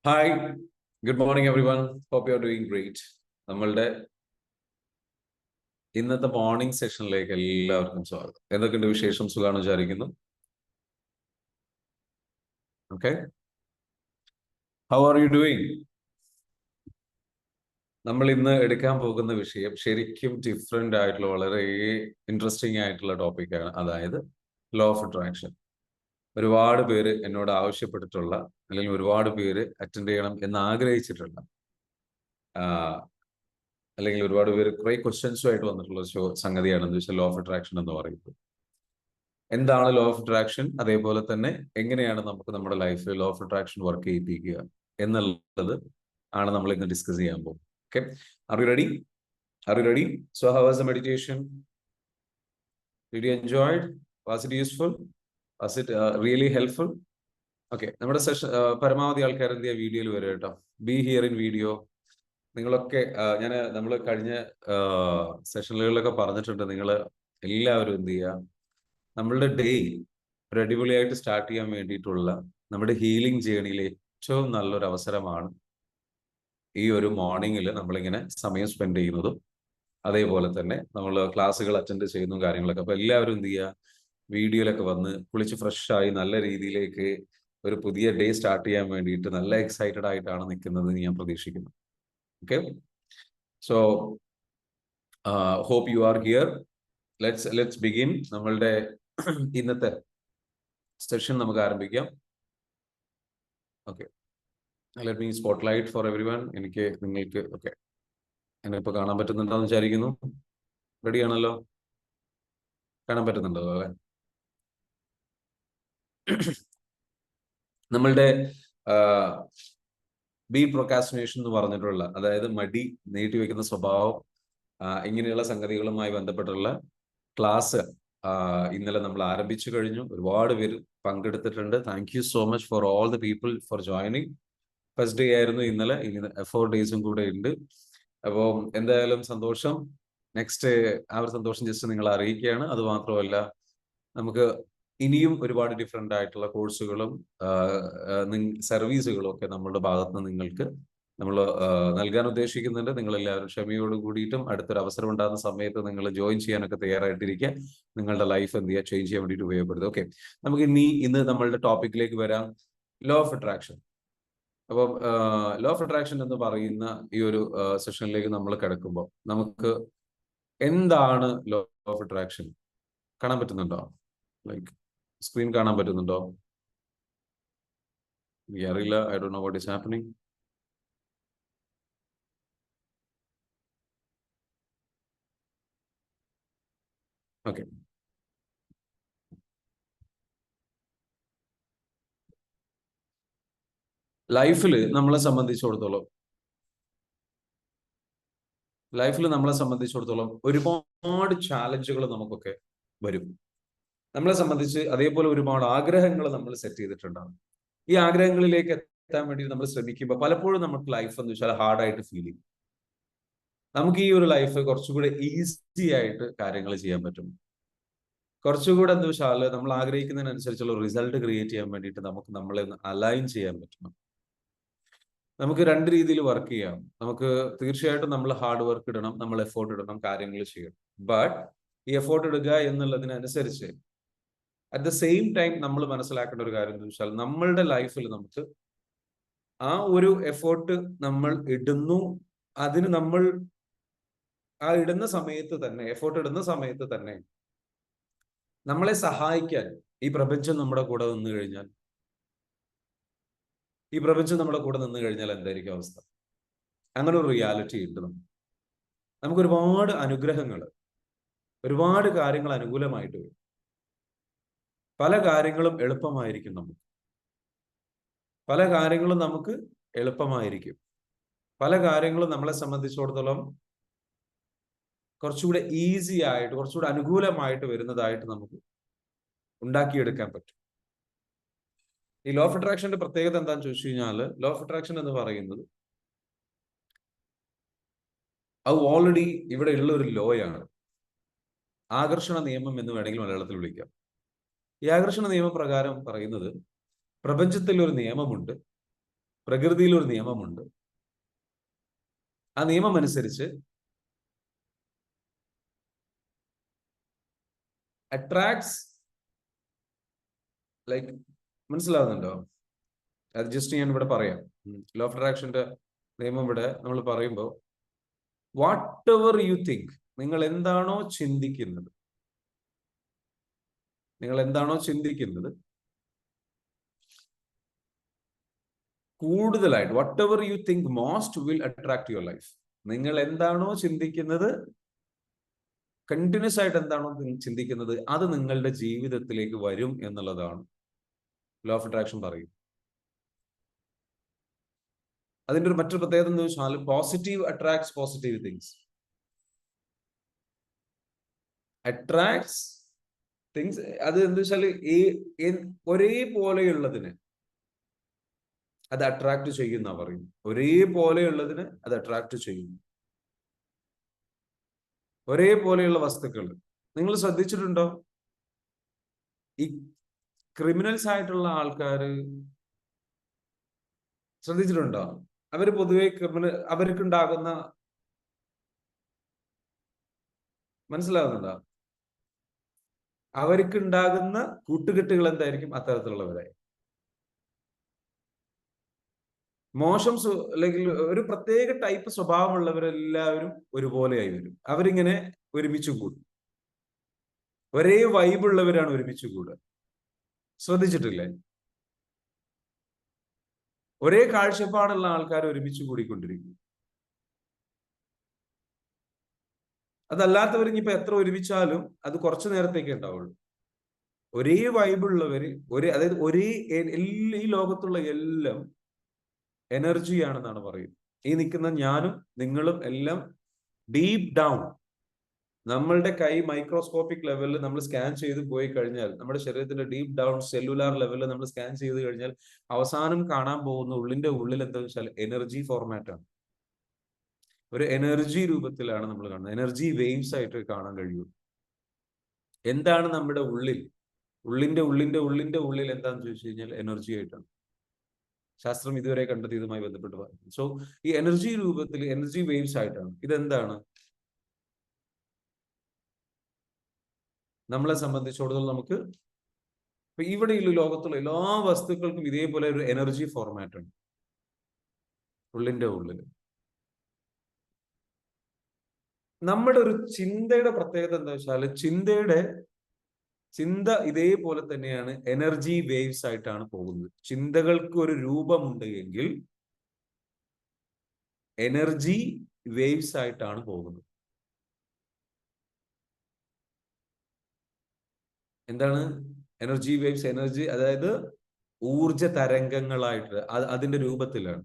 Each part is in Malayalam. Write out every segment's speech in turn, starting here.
Hi, good morning every one. Hope you are doing great. നമ്മളുടെ ഇന്നത്തെ മോർണിംഗ് സെഷനിലേക്ക് എല്ലാവർക്കും സ്വാഗതം. എന്തൊക്കെയുണ്ട് വിശേഷം? സുഖാണെന്ന് വിചാരിക്കുന്നു. Okay, how are you doing? നമ്മൾ ഇന്ന് എടുക്കാൻ പോകുന്ന വിഷയം ശരിക്കും ഡിഫറെന്റ് ആയിട്ടുള്ള വളരെ ഇൻട്രസ്റ്റിംഗ് ആയിട്ടുള്ള ടോപ്പിക്കാണ്, അതായത് ലോ ഓഫ് അട്രാക്ഷൻ. ഒരുപാട് പേര് എന്നോട് ആവശ്യപ്പെട്ടിട്ടുള്ള, അല്ലെങ്കിൽ ഒരുപാട് പേര് അറ്റൻഡ് ചെയ്യണം എന്ന് ആഗ്രഹിച്ചിട്ടുള്ള, അല്ലെങ്കിൽ ഒരുപാട് പേര് കുറെ ക്വസ്റ്റ്യൻസുമായിട്ട് വന്നിട്ടുള്ള സംഗതിയാണെന്ന് വെച്ചാൽ ലോ ഓഫ് അട്രാക്ഷൻ എന്ന് പറയുന്നത്. എന്താണ് ലോ ഓഫ് അട്രാക്ഷൻ, അതേപോലെ തന്നെ എങ്ങനെയാണ് നമുക്ക് നമ്മുടെ ലൈഫിൽ ലോ ഓഫ് അട്രാക്ഷൻ വർക്ക് ചെയ്യിപ്പിക്കുക എന്നുള്ളത് ആണ് നമ്മൾ ഇന്ന് ഡിസ്കസ് ചെയ്യാൻ പോകും. Okay, are you ready? Are you ready? So how was the meditation? Did you enjoyed? Was it useful? Was it really helpful? Okay, നമ്മുടെ സെഷൻ പരമാവധി ആൾക്കാർ എന്ത് ചെയ്യുക, വീഡിയോയിൽ വരും കേട്ടോ. B here in video. നിങ്ങളൊക്കെ നമ്മൾ കഴിഞ്ഞ സെഷനുകളിലൊക്കെ പറഞ്ഞിട്ടുണ്ട്, നിങ്ങൾ എല്ലാവരും എന്ത് ചെയ്യുക, നമ്മളുടെ ഡേ ഒരു അടിപൊളിയായിട്ട് സ്റ്റാർട്ട് ചെയ്യാൻ വേണ്ടിയിട്ടുള്ള നമ്മുടെ ഹീലിംഗ് ജേണിയിൽ ഏറ്റവും നല്ലൊരു അവസരമാണ് ഈ ഒരു മോർണിംഗിൽ നമ്മളിങ്ങനെ സമയം സ്പെൻഡ് ചെയ്യുന്നതും അതേപോലെ തന്നെ നമ്മൾ ക്ലാസ്സുകൾ അറ്റൻഡ് ചെയ്യുന്നതും കാര്യങ്ങളൊക്കെ. അപ്പൊ എല്ലാവരും എന്ത് ചെയ്യുക, വീഡിയോയിലൊക്കെ വന്ന് കുളിച്ച് ഫ്രഷായി നല്ല രീതിയിലേക്ക് ഒരു പുതിയ ഡേ സ്റ്റാർട്ട് ചെയ്യാൻ വേണ്ടിയിട്ട് നല്ല എക്സൈറ്റഡ് ആയിട്ടാണ് നിൽക്കുന്നത് ഞാൻ പ്രതീക്ഷിക്കുന്നു. Okay, so hope you are here. Let's begin. നമ്മളുടെ ഇന്നത്തെ സെഷൻ നമുക്ക് ആരംഭിക്കാം. Okay, let me spotlight for every one. നിങ്ങൾക്ക് ഓക്കെ, എന്നെ ഇപ്പൊ കാണാൻ പറ്റുന്നുണ്ടെന്ന് വിചാരിക്കുന്നു. റെഡി ആണല്ലോ? കാണാൻ പറ്റുന്നുണ്ടോ? അല്ലെ, നമ്മളുടെ ബി പ്രൊക്കാസ്റ്റിനേഷൻ എന്ന് പറഞ്ഞിട്ടുള്ള, അതായത് മടി, നീട്ടിവെക്കുന്ന സ്വഭാവം, ഇങ്ങനെയുള്ള സംഗതികളുമായി ബന്ധപ്പെട്ടുള്ള ക്ലാസ് ഇന്നലെ നമ്മൾ ആരംഭിച്ചു കഴിഞ്ഞു. ഒരുപാട് പേര് പങ്കെടുത്തിട്ടുണ്ട്. Thank you so much for all the people for joining. First day ആയിരുന്നു ഇന്നലെ, ഇനി 4 ഡേയ്സും കൂടെ ഉണ്ട്. അപ്പോൾ എന്തായാലും സന്തോഷം. നെക്സ്റ്റ് ആ ഒരു സന്തോഷം ജസ്റ്റ് നിങ്ങളെ അറിയിക്കുകയാണ്. അത് മാത്രമല്ല, നമുക്ക് ഇനിയും ഒരുപാട് ഡിഫറെന്റ് ആയിട്ടുള്ള കോഴ്സുകളും സർവീസുകളും ഒക്കെ നമ്മളുടെ ഭാഗത്ത് നിന്ന് നിങ്ങൾക്ക് നമ്മൾ നൽകാൻ ഉദ്ദേശിക്കുന്നുണ്ട്. നിങ്ങൾ എല്ലാവരും ക്ഷമയോട് കൂടിയിട്ടും അടുത്തൊരു അവസരം ഉണ്ടാകുന്ന സമയത്ത് നിങ്ങൾ ജോയിൻ ചെയ്യാനൊക്കെ തയ്യാറായിട്ടിരിക്കുക. നിങ്ങളുടെ ലൈഫ് എന്ത് ചെയ്യുക, ചേഞ്ച് ചെയ്യാൻ വേണ്ടിയിട്ട് ഉപയോഗപ്പെടുത്തുക. ഓക്കെ, നമുക്ക് ഇന്ന് നമ്മളുടെ ടോപ്പിക്കിലേക്ക് വരാം, ലോ ഓഫ് അട്രാക്ഷൻ. അപ്പം ലോ ഓഫ് അട്രാക്ഷൻ എന്ന് പറയുന്ന ഈ ഒരു സെഷനിലേക്ക് നമ്മൾ കിടക്കുമ്പോൾ നമുക്ക് എന്താണ് ലോ ഓഫ് അട്രാക്ഷൻ? കാണാൻ പറ്റുന്നുണ്ടോ? ലൈക്ക് സ്ക്രീൻ കാണാൻ പറ്റുന്നുണ്ടോ? അറിയില്ല, I don't know what is happening. Okay, ലൈഫിൽ നമ്മളെ സംബന്ധിച്ചിടത്തോളം ഒരുപാട് ചാലഞ്ചുകൾ നമുക്കൊക്കെ വരും. നമ്മളെ സംബന്ധിച്ച് അതേപോലെ ഒരുപാട് ആഗ്രഹങ്ങൾ നമ്മൾ സെറ്റ് ചെയ്തിട്ടുണ്ടാകും. ഈ ആഗ്രഹങ്ങളിലേക്ക് എത്താൻ വേണ്ടി നമ്മൾ ശ്രമിക്കുമ്പോൾ പലപ്പോഴും നമുക്ക് ലൈഫ് എന്ന് വെച്ചാൽ ഹാർഡായിട്ട് ഫീൽ ചെയ്യും. നമുക്ക് ഈ ഒരു ലൈഫ് കുറച്ചുകൂടെ ഈസി ആയിട്ട് കാര്യങ്ങൾ ചെയ്യാൻ പറ്റും. കുറച്ചുകൂടെ എന്താ വെച്ചാൽ നമ്മൾ ആഗ്രഹിക്കുന്നതിനനുസരിച്ചുള്ള റിസൾട്ട് ക്രിയേറ്റ് ചെയ്യാൻ വേണ്ടിയിട്ട് നമുക്ക് നമ്മളെ അലൈൻ ചെയ്യാൻ പറ്റണം. നമുക്ക് രണ്ട് രീതിയിൽ വർക്ക് ചെയ്യാം. നമുക്ക് തീർച്ചയായിട്ടും നമ്മൾ ഹാർഡ് വർക്ക് ഇടണം, നമ്മൾ എഫോർട്ട് ഇടണം, കാര്യങ്ങൾ ചെയ്യണം. ബട്ട് ഈ എഫോർട്ട് ഇടുക എന്നുള്ളതിനനുസരിച്ച് അറ്റ് ദ സെയിം ടൈം നമ്മൾ മനസ്സിലാക്കേണ്ട ഒരു കാര്യം എന്ന് വെച്ചാൽ നമ്മളുടെ ലൈഫിൽ നമുക്ക് ആ ഒരു എഫോർട്ട് നമ്മൾ ഇടുന്നു, അതിന് നമ്മൾ ആ ഇടുന്ന സമയത്ത് തന്നെ, എഫോർട്ട് ഇടുന്ന സമയത്ത് തന്നെ നമ്മളെ സഹായിക്കാൻ ഈ പ്രപഞ്ചം നമ്മുടെ കൂടെ നിന്ന് കഴിഞ്ഞാൽ എന്തായിരിക്കും അവസ്ഥ? അങ്ങനെ ഒരു റിയാലിറ്റി ഉണ്ട്. നമുക്ക് ഒരുപാട് അനുഗ്രഹങ്ങൾ, ഒരുപാട് കാര്യങ്ങൾ അനുകൂലമായിട്ട് വരും. പല കാര്യങ്ങളും എളുപ്പമായിരിക്കും. പല കാര്യങ്ങളും നമ്മളെ സംബന്ധിച്ചിടത്തോളം കുറച്ചുകൂടെ ഈസി ആയിട്ട്, കുറച്ചുകൂടെ അനുകൂലമായിട്ട് വരുന്നതായിട്ട് നമുക്ക് ഉണ്ടാക്കിയെടുക്കാൻ പറ്റും. ഈ ലോ ഓഫ് അട്രാക്ഷന്റെ പ്രത്യേകത എന്താണെന്ന് ചോദിച്ചു കഴിഞ്ഞാൽ, ലോ ഓഫ് അട്രാക്ഷൻ എന്ന് പറയുന്നത് അത് ഓൾറെഡി ഇവിടെ ഉള്ള ഒരു ലോയാണ്. ആകർഷണ നിയമം എന്ന് വേണമെങ്കിൽ മലയാളത്തിൽ വിളിക്കാം. ഈ ആകർഷണ നിയമപ്രകാരം പറയുന്നത്, പ്രപഞ്ചത്തിൽ ഒരു നിയമമുണ്ട്. പ്രകൃതിയിൽ ഒരു നിയമമുണ്ട്. ആ നിയമം അനുസരിച്ച് അട്രാക്ട്സ്, ലൈക്ക്, മനസ്സിലാവുന്നുണ്ടോ? അത് ജസ്റ്റ് ഞാൻ ഇവിടെ പറയാം. ലോ ഓഫ് അട്രാക്ഷന്റെ നിയമം ഇവിടെ നമ്മൾ പറയുമ്പോൾ, വാട്ട് എവർ യു തിങ്ക്, നിങ്ങൾ എന്താണോ ചിന്തിക്കുന്നത്, കൂടുതലായിട്ട്, what ever you think most will attract your life. നിങ്ങൾ എന്താണോ ചിന്തിക്കുന്നത്, കണ്ടിന്യൂസ് ആയിട്ട് എന്താണോ ചിന്തിക്കുന്നത്, അത് നിങ്ങളുടെ ജീവിതത്തിലേക്ക് വരും എന്നുള്ളതാണ് ലോ ഓഫ് അട്രാക്ഷൻ പറയും. അതിന്റെ ഒരു മറ്റൊരു പ്രത്യേകത എന്ന് വെച്ചാൽ, positive attracts positive things. Attracts things, അത് എന്താ വെച്ചാൽ ഒരേപോലെയുള്ളതിന് അത് അട്രാക്ട് ചെയ്യുന്ന പറയും. ഒരേപോലെയുള്ളതിന് അത് അട്രാക്ട് ചെയ്യും. ഒരേപോലെയുള്ള വസ്തുക്കൾ നിങ്ങൾ ശ്രദ്ധിച്ചിട്ടുണ്ടോ? ഈ ക്രിമിനൽസ് ആയിട്ടുള്ള ആൾക്കാർ ശ്രദ്ധിച്ചിട്ടുണ്ടോ? അവര് പൊതുവെ അവർക്കുണ്ടാകുന്ന, മനസ്സിലാകുന്നുണ്ടോ? അവർക്കുണ്ടാകുന്ന കൂട്ടുകെട്ടുകൾ എന്തായിരിക്കും? അത്തരത്തിലുള്ളവരായി. മോശം അല്ലെങ്കിൽ ഒരു പ്രത്യേക ടൈപ്പ് സ്വഭാവമുള്ളവരെല്ലാവരും ഒരുപോലെയായി വരും. അവരിങ്ങനെ ഒരുമിച്ച് കൂടും. ഒരേ വൈബുള്ളവരാണ് ഒരുമിച്ച് കൂടുക. ശ്രദ്ധിച്ചിട്ടില്ലേ? ഒരേ കാഴ്ചപ്പാടുള്ള ആൾക്കാർ ഒരുമിച്ച് കൂടിക്കൊണ്ടിരിക്കും. അതല്ലാത്തവർ ഇനിയിപ്പോ എത്ര ഒരുമിച്ചാലും അത് കുറച്ചു നേരത്തേക്ക് ഉണ്ടാവുള്ളൂ. ഒരേ വൈബുള്ളവര്, അതായത് ഈ ലോകത്തുള്ള എല്ലാം എനർജിയാണെന്നാണ് പറയുന്നത്. ഈ നിൽക്കുന്ന ഞാനും നിങ്ങളും എല്ലാം ഡീപ് ഡൗൺ, നമ്മളുടെ കൈ മൈക്രോസ്കോപ്പിക് ലെവലിൽ നമ്മൾ സ്കാൻ ചെയ്ത് പോയി കഴിഞ്ഞാൽ, നമ്മുടെ ശരീരത്തിന്റെ ഡീപ് ഡൗൺ സെല്ലുലാർ ലെവലിൽ നമ്മൾ സ്കാൻ ചെയ്ത് കഴിഞ്ഞാൽ അവസാനം കാണാൻ പോകുന്ന ഉള്ളിന്റെ ഉള്ളിൽ എന്താണെന്ന് വെച്ചാൽ എനർജി ഫോർമാറ്റ് ആണ്. ഒരു എനർജി രൂപത്തിലാണ് നമ്മൾ കാണുന്നത്. എനർജി വേവ്സ് ആയിട്ട് കാണാൻ കഴിയും. എന്താണ് നമ്മുടെ ഉള്ളിന്റെ ഉള്ളിൽ എന്താണെന്ന് ചോദിച്ചു കഴിഞ്ഞാൽ എനർജി ആയിട്ടാണ് ശാസ്ത്രം ഇതുവരെ കണ്ടെത്തിയതുമായി ബന്ധപ്പെട്ട് പറയുന്നത്. സോ ഈ എനർജി രൂപത്തിൽ, എനർജി വേവ്സ് ആയിട്ടാണ്. ഇതെന്താണ് നമ്മളെ സംബന്ധിച്ചിടത്തോളം? നമുക്ക് ഇവിടെയുള്ള ലോകത്തുള്ള എല്ലാ വസ്തുക്കൾക്കും ഇതേപോലെ ഒരു എനർജി ഫോർമാറ്റ് ഉണ്ട് ഉള്ളിന്റെ ഉള്ളിൽ. നമ്മുടെ ഒരു ചിന്തയുടെ പ്രത്യേകത എന്താ വെച്ചാൽ, ചിന്ത ഇതേപോലെ തന്നെയാണ് എനർജി വേവ്സ് ആയിട്ടാണ് പോകുന്നത്. ചിന്തകൾക്ക് ഒരു രൂപമുണ്ട് എങ്കിൽ എനർജി വേവ്സ് ആയിട്ടാണ് പോകുന്നത്. എന്താണ് എനർജി വേവ്സ്? എനർജി അതായത് ഊർജ തരംഗങ്ങളായിട്ട് അതിന്റെ രൂപത്തിലാണ്.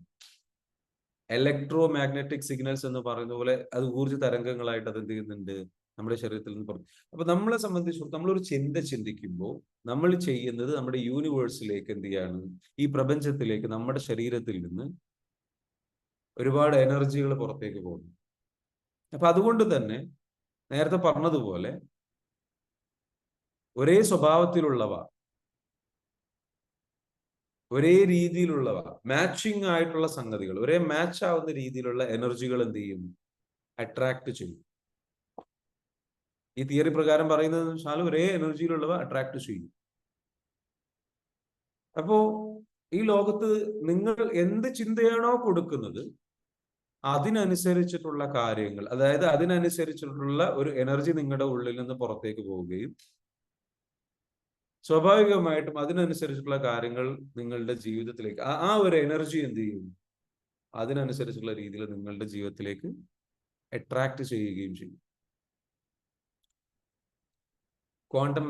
ഇലക്ട്രോ മാഗ്നറ്റിക് സിഗ്നൽസ് എന്ന് പറയുന്ന പോലെ അത് ഊർജ തരംഗങ്ങളായിട്ട് അത് എന്ത് ചെയ്യുന്നുണ്ട് നമ്മുടെ ശരീരത്തിൽ നിന്ന് പുറത്ത്. അപ്പൊ നമ്മളെ സംബന്ധിച്ചിടത്തോളം നമ്മളൊരു ചിന്തിക്കുമ്പോൾ നമ്മൾ ചെയ്യുന്നത് നമ്മുടെ യൂണിവേഴ്സിലേക്ക് എന്ത് ചെയ്യാണ്, ഈ പ്രപഞ്ചത്തിലേക്ക് നമ്മുടെ ശരീരത്തിൽ നിന്ന് ഒരുപാട് എനർജികൾ പുറത്തേക്ക് പോകുന്നു. അപ്പൊ അതുകൊണ്ട് തന്നെ നേരത്തെ പറഞ്ഞതുപോലെ ഒരേ സ്വഭാവത്തിലുള്ളവ, ഒരേ രീതിയിലുള്ളവ, മാച്ചിങ് ആയിട്ടുള്ള സംഗതികൾ, ഒരേ മാച്ച് ആവുന്ന രീതിയിലുള്ള എനർജികൾ എന്ത് ചെയ്യും? അട്രാക്ട് ചെയ്യും. ഈ തിയറി പ്രകാരം പറയുന്നത് വെച്ചാൽ ഒരേ എനർജിയിലുള്ളവ അട്രാക്ട് ചെയ്യും. അപ്പോ ഈ ലോകത്ത് നിങ്ങൾ എന്ത് ചിന്തയാണോ കൊടുക്കുന്നത് അതിനനുസരിച്ചിട്ടുള്ള കാര്യങ്ങൾ, അതായത് അതിനനുസരിച്ചിട്ടുള്ള ഒരു എനർജി നിങ്ങളുടെ ഉള്ളിൽ നിന്ന് പുറത്തേക്ക് പോവുകയും സ്വാഭാവികമായിട്ടും അതിനനുസരിച്ചിട്ടുള്ള കാര്യങ്ങൾ നിങ്ങളുടെ ജീവിതത്തിലേക്ക്, ആ ഒരു എനർജി എന്ത് ചെയ്യും? അതിനനുസരിച്ചുള്ള രീതിയിൽ നിങ്ങളുടെ ജീവിതത്തിലേക്ക് അട്രാക്ട് ചെയ്യുകയും ചെയ്യും. ക്വാണ്ടം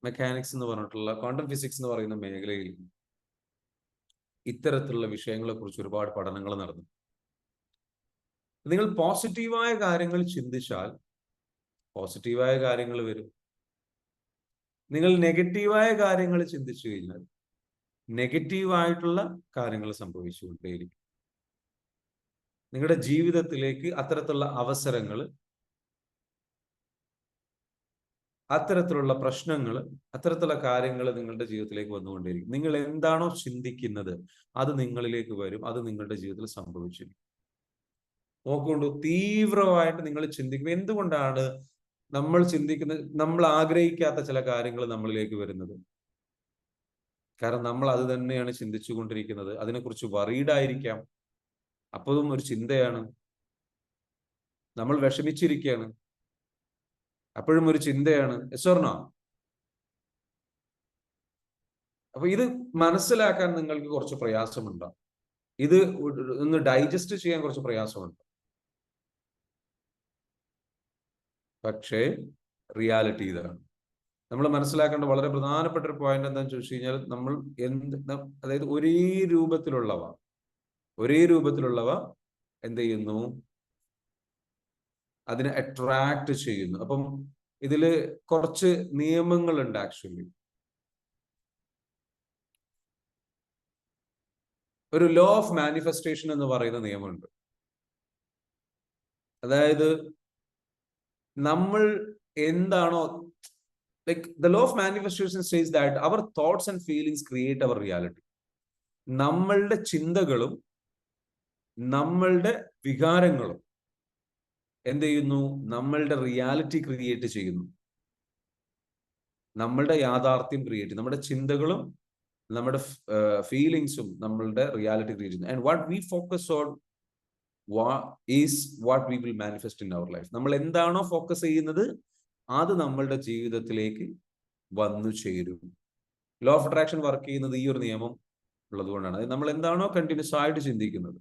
മെക്കാനിക്സ് എന്ന് പറഞ്ഞിട്ടുള്ള, ക്വാണ്ടം ഫിസിക്സ് എന്ന് പറയുന്ന മേഖലയിൽ ഇത്തരത്തിലുള്ള വിഷയങ്ങളെ കുറിച്ച് ഒരുപാട് പഠനങ്ങൾ നടന്നു. നിങ്ങൾ പോസിറ്റീവായ കാര്യങ്ങൾ ചിന്തിച്ചാൽ പോസിറ്റീവായ കാര്യങ്ങൾ വരും. നിങ്ങൾ നെഗറ്റീവായ കാര്യങ്ങൾ ചിന്തിച്ചു കഴിഞ്ഞാൽ നെഗറ്റീവായിട്ടുള്ള കാര്യങ്ങൾ സംഭവിച്ചുകൊണ്ടേയിരിക്കും. നിങ്ങളുടെ ജീവിതത്തിലേക്ക് അത്തരത്തിലുള്ള അവസരങ്ങൾ അത്തരത്തിലുള്ള പ്രശ്നങ്ങൾ, അത്തരത്തിലുള്ള കാര്യങ്ങൾ നിങ്ങളുടെ ജീവിതത്തിലേക്ക് വന്നുകൊണ്ടിരിക്കും. നിങ്ങൾ എന്താണോ ചിന്തിക്കുന്നത് അത് നിങ്ങളിലേക്ക് വരും, അത് നിങ്ങളുടെ ജീവിതത്തിൽ സംഭവിച്ചിരിക്കും. നോക്കുകൊണ്ടു, തീവ്രമായിട്ട് നിങ്ങൾ ചിന്തിക്കും. എന്തുകൊണ്ടാണ് നമ്മൾ ചിന്തിക്കുന്നത്, നമ്മൾ ആഗ്രഹിക്കാത്ത ചില കാര്യങ്ങൾ നമ്മളിലേക്ക് വരുന്നത്? കാരണം നമ്മൾ അത് തന്നെയാണ് ചിന്തിച്ചു കൊണ്ടിരിക്കുന്നത്. അതിനെക്കുറിച്ച് വറീഡായിരിക്കാം, അപ്പോഴും ഒരു ചിന്തയാണ്. നമ്മൾ വിഷമിച്ചിരിക്കുകയാണ്, അപ്പോഴും ഒരു ചിന്തയാണ്. Yes or no? അപ്പൊ ഇത് മനസ്സിലാക്കാൻ നിങ്ങൾക്ക് കുറച്ച് പ്രയാസമുണ്ട്. ഇത് ഒന്ന് ഡൈജസ്റ്റ് ചെയ്യാൻ കുറച്ച് പ്രയാസമുണ്ട്. പക്ഷേ റിയാലിറ്റി ഇതാണ്. നമ്മൾ മനസ്സിലാക്കേണ്ട വളരെ പ്രധാനപ്പെട്ട ഒരു പോയിന്റ് എന്താണെന്ന് ചോദിച്ചു കഴിഞ്ഞാൽ, നമ്മൾ അതായത് ഒരേ രൂപത്തിലുള്ളവ എന്ത് ചെയ്യുന്നു? അതിനെ അട്രാക്ട് ചെയ്യുന്നു. അപ്പം ഇതില് കുറച്ച് നിയമങ്ങളുണ്ട്. ആക്ച്വലി ഒരു ലോ ഓഫ് മാനിഫെസ്റ്റേഷൻ എന്ന് പറയുന്ന നിയമമുണ്ട്. അതായത് നമ്മൾ എന്താണോ, like the law of manifestation says that our thoughts and feelings create our reality. നമ്മളുടെ ചിന്തകളും നമ്മളുടെ വികാരങ്ങളും എന്ത് ചെയ്യുന്നു? നമ്മളുടെ റിയാലിറ്റി ക്രിയേറ്റ് ചെയ്യുന്നു, നമ്മളുടെ യാഥാർത്ഥ്യം ക്രിയേറ്റ്. നമ്മുടെ ചിന്തകളും നമ്മുടെ ഫീലിങ്സും നമ്മളുടെ റിയാലിറ്റി ക്രിയേറ്റ് ചെയ്യുന്നു. And what we focus on is what we will manifest in our life. നമ്മൾ എന്താണോ ഫോക്കസ് ചെയ്യുന്നത് അത് നമ്മളുടെ ജീവിതത്തിലേക്ക് വന്നു ചേരും. ലോ ഓഫ് അട്രാക്ഷൻ വർക്ക് ചെയ്യുന്നത് ഈ ഒരു നിയമം ഉള്ളതുകൊണ്ടാണ്. അത് നമ്മൾ എന്താണോ കണ്ടിന്യൂസ് ആയിട്ട് ചിന്തിക്കുന്നത്,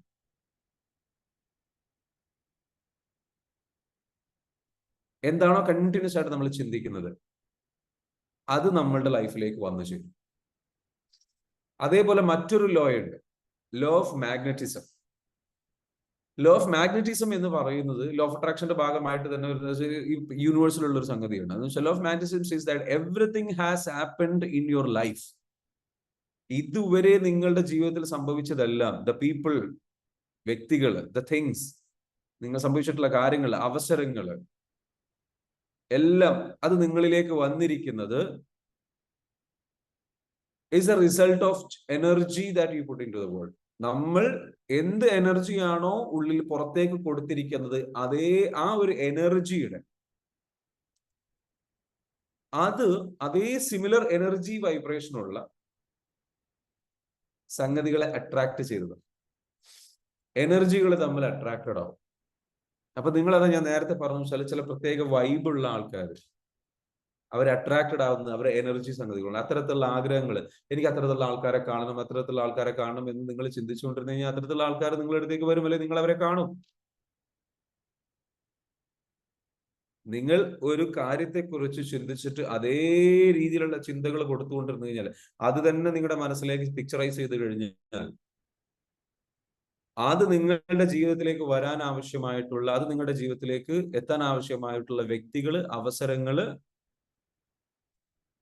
എന്താണോ കണ്ടിന്യൂസ് ആയിട്ട് നമ്മൾ ചിന്തിക്കുന്നത് അത് നമ്മളുടെ ലൈഫിലേക്ക് വന്നു ചേരും. അതേപോലെ മറ്റൊരു ലോ ഉണ്ട്, law of magnetism. Law of magnetism എന്ന് പറയുന്നത് ലോ ഓഫ് അട്രാക്ഷന്റെ ഭാഗമായിട്ട് തന്നെ യൂണിവേഴ്സിലുള്ള ഒരു സംഗതിയാണ്. Law of magnetism says that everything has happened in your life. ഇതുവരെ നിങ്ങളുടെ ജീവിതത്തിൽ സംഭവിച്ചതെല്ലാം, ദ പീപ്പിൾ, വ്യക്തികൾ, ദ തിങ്സ്, നിങ്ങൾ സംഭവിച്ചിട്ടുള്ള കാര്യങ്ങൾ, അവസരങ്ങൾ എല്ലാം അത് നിങ്ങളിലേക്ക് വന്നിരിക്കുന്നത് is a result of energy that you put into the world. നമ്മൾ എന്ത് എനർജിയാണോ ഉള്ളിൽ പുറത്തേക്ക് കൊടുത്തിരിക്കുന്നത്, ആ ഒരു എനർജിയുടെ അതേ സിമിലർ എനർജി വൈബ്രേഷനുള്ള സംഗതികളെ അട്രാക്ട് ചെയ്തത്. എനർജികൾ തമ്മിൽ അട്രാക്റ്റഡ് ആവും. അപ്പൊ നിങ്ങളത് ഞാൻ നേരത്തെ പറഞ്ഞു, ചില പ്രത്യേക വൈബുള്ള ആൾക്കാർ അവർ അട്രാക്റ്റഡ് ആവുന്ന അവരെ എനർജി സംഗതികളുണ്ട്. അത്തരത്തിലുള്ള ആഗ്രഹങ്ങൾ, എനിക്ക് അത്തരത്തിലുള്ള ആൾക്കാരെ കാണണം എന്ന് നിങ്ങൾ ചിന്തിച്ചുകൊണ്ടിരുന്നു കഴിഞ്ഞാൽ അത്തരത്തിലുള്ള ആൾക്കാർ നിങ്ങളുടെ അടുത്തേക്ക് വരും, അല്ലെങ്കിൽ നിങ്ങൾ അവരെ കാണും. നിങ്ങൾ ഒരു കാര്യത്തെക്കുറിച്ച് ചിന്തിച്ചിട്ട് അതേ രീതിയിലുള്ള ചിന്തകൾ കൊടുത്തുകൊണ്ടിരുന്നു കഴിഞ്ഞാൽ, അത് തന്നെ നിങ്ങളുടെ മനസ്സിലേക്ക് പിക്ചറൈസ് ചെയ്ത് കഴിഞ്ഞാൽ, അത് നിങ്ങളുടെ ജീവിതത്തിലേക്ക് വരാൻ ആവശ്യമായിട്ടുള്ള, അത് നിങ്ങളുടെ ജീവിതത്തിലേക്ക് എത്താൻ ആവശ്യമായിട്ടുള്ള വ്യക്തികൾ, അവസരങ്ങൾ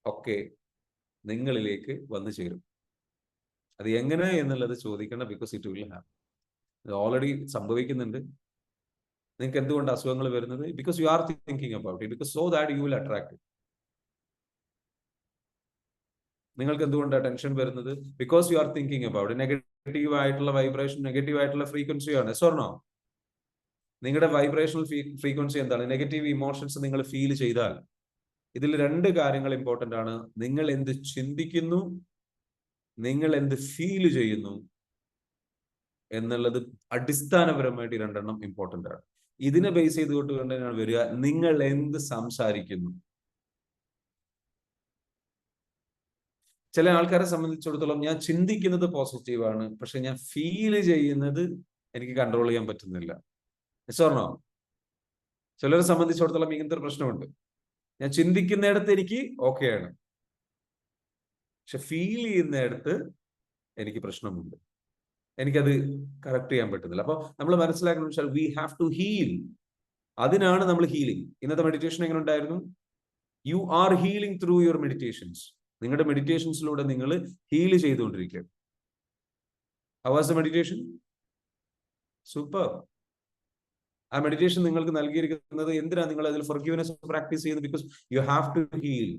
ഒക്കെ നിങ്ങളിലേക്ക് വന്നു ചേരും. അത് എങ്ങനെ എന്നുള്ളത് ചോദിക്കണം, ബിക്കോസ് ഇറ്റ് വിൽ ഹാപ്പൻ. ഇത് ഓൾറെഡി സംഭവിക്കുന്നുണ്ട്. നിങ്ങൾക്ക് എന്തുകൊണ്ട് അസുഖങ്ങൾ വരുന്നത്? Because you are thinking about it, because so that you will attract it. നിങ്ങൾക്ക് എന്തുകൊണ്ടാണ് ടെൻഷൻ വരുന്നത്? Because you are thinking about it. Negative ആയിട്ടുള്ള വൈബ്രേഷൻ, നെഗറ്റീവ് ആയിട്ടുള്ള ഫ്രീക്വൻസിയാണ്. Yes or no? നിങ്ങളുടെ വൈബ്രേഷണൽ ഫ്രീക്വൻസി എന്താണ്? നെഗറ്റീവ് ഇമോഷൻസ് നിങ്ങൾ ഫീൽ ചെയ്താൽ, ഇതിൽ രണ്ട് കാര്യങ്ങൾ ഇമ്പോർട്ടന്റ് ആണ്. നിങ്ങൾ എന്ത് ചിന്തിക്കുന്നു, നിങ്ങൾ എന്ത് ഫീൽ ചെയ്യുന്നു എന്നുള്ളത് അടിസ്ഥാനപരമായിട്ട് രണ്ടെണ്ണം ഇമ്പോർട്ടന്റ് ആണ്. ഇതിനെ ബേസ് ചെയ്തുകൊണ്ട് തന്നെയാണ് വരിക, നിങ്ങൾ എന്ത് സംസാരിക്കുന്നു. ചില ആൾക്കാരെ സംബന്ധിച്ചിടത്തോളം ഞാൻ ചിന്തിക്കുന്നത് പോസിറ്റീവാണ്, പക്ഷെ ഞാൻ ഫീൽ ചെയ്യുന്നത് എനിക്ക് കൺട്രോൾ ചെയ്യാൻ പറ്റുന്നില്ല. Yes or no? ചിലരെ സംബന്ധിച്ചിടത്തോളം ഇങ്ങനത്തെ ഒരു പ്രശ്നമുണ്ട്. ഞാൻ ചിന്തിക്കുന്നിടത്ത് എനിക്ക് ഓക്കെയാണ്, പക്ഷെ ഫീൽ ചെയ്യുന്നിടത്ത് എനിക്ക് പ്രശ്നമുണ്ട്, എനിക്കത് കറക്റ്റ് ചെയ്യാൻ പറ്റുന്നില്ല. അപ്പൊ നമ്മൾ മനസ്സിലാക്കണം വെച്ചാൽ വി ഹാവ് ടു ഹീൽ. അതിനാണ് നമ്മൾ ഹീലിംഗ്. ഇന്നത്തെ മെഡിറ്റേഷൻ എങ്ങനെ ഉണ്ടായിരുന്നു? You are healing through your meditations. നിങ്ങളുടെ മെഡിറ്റേഷൻസിലൂടെ നിങ്ങൾ ഹീൽ ചെയ്തുകൊണ്ടിരിക്കുക. How was the meditation? Super. ആ മെഡിറ്റേഷൻ നിങ്ങൾക്ക് നൽകിയിരിക്കുന്നത് എന്തിനാ നിങ്ങൾ അതിൽ ഫൊർഗീവ്നെസ് പ്രാക്ടീസ് ചെയ്യുന്നത്? Because you have to heal.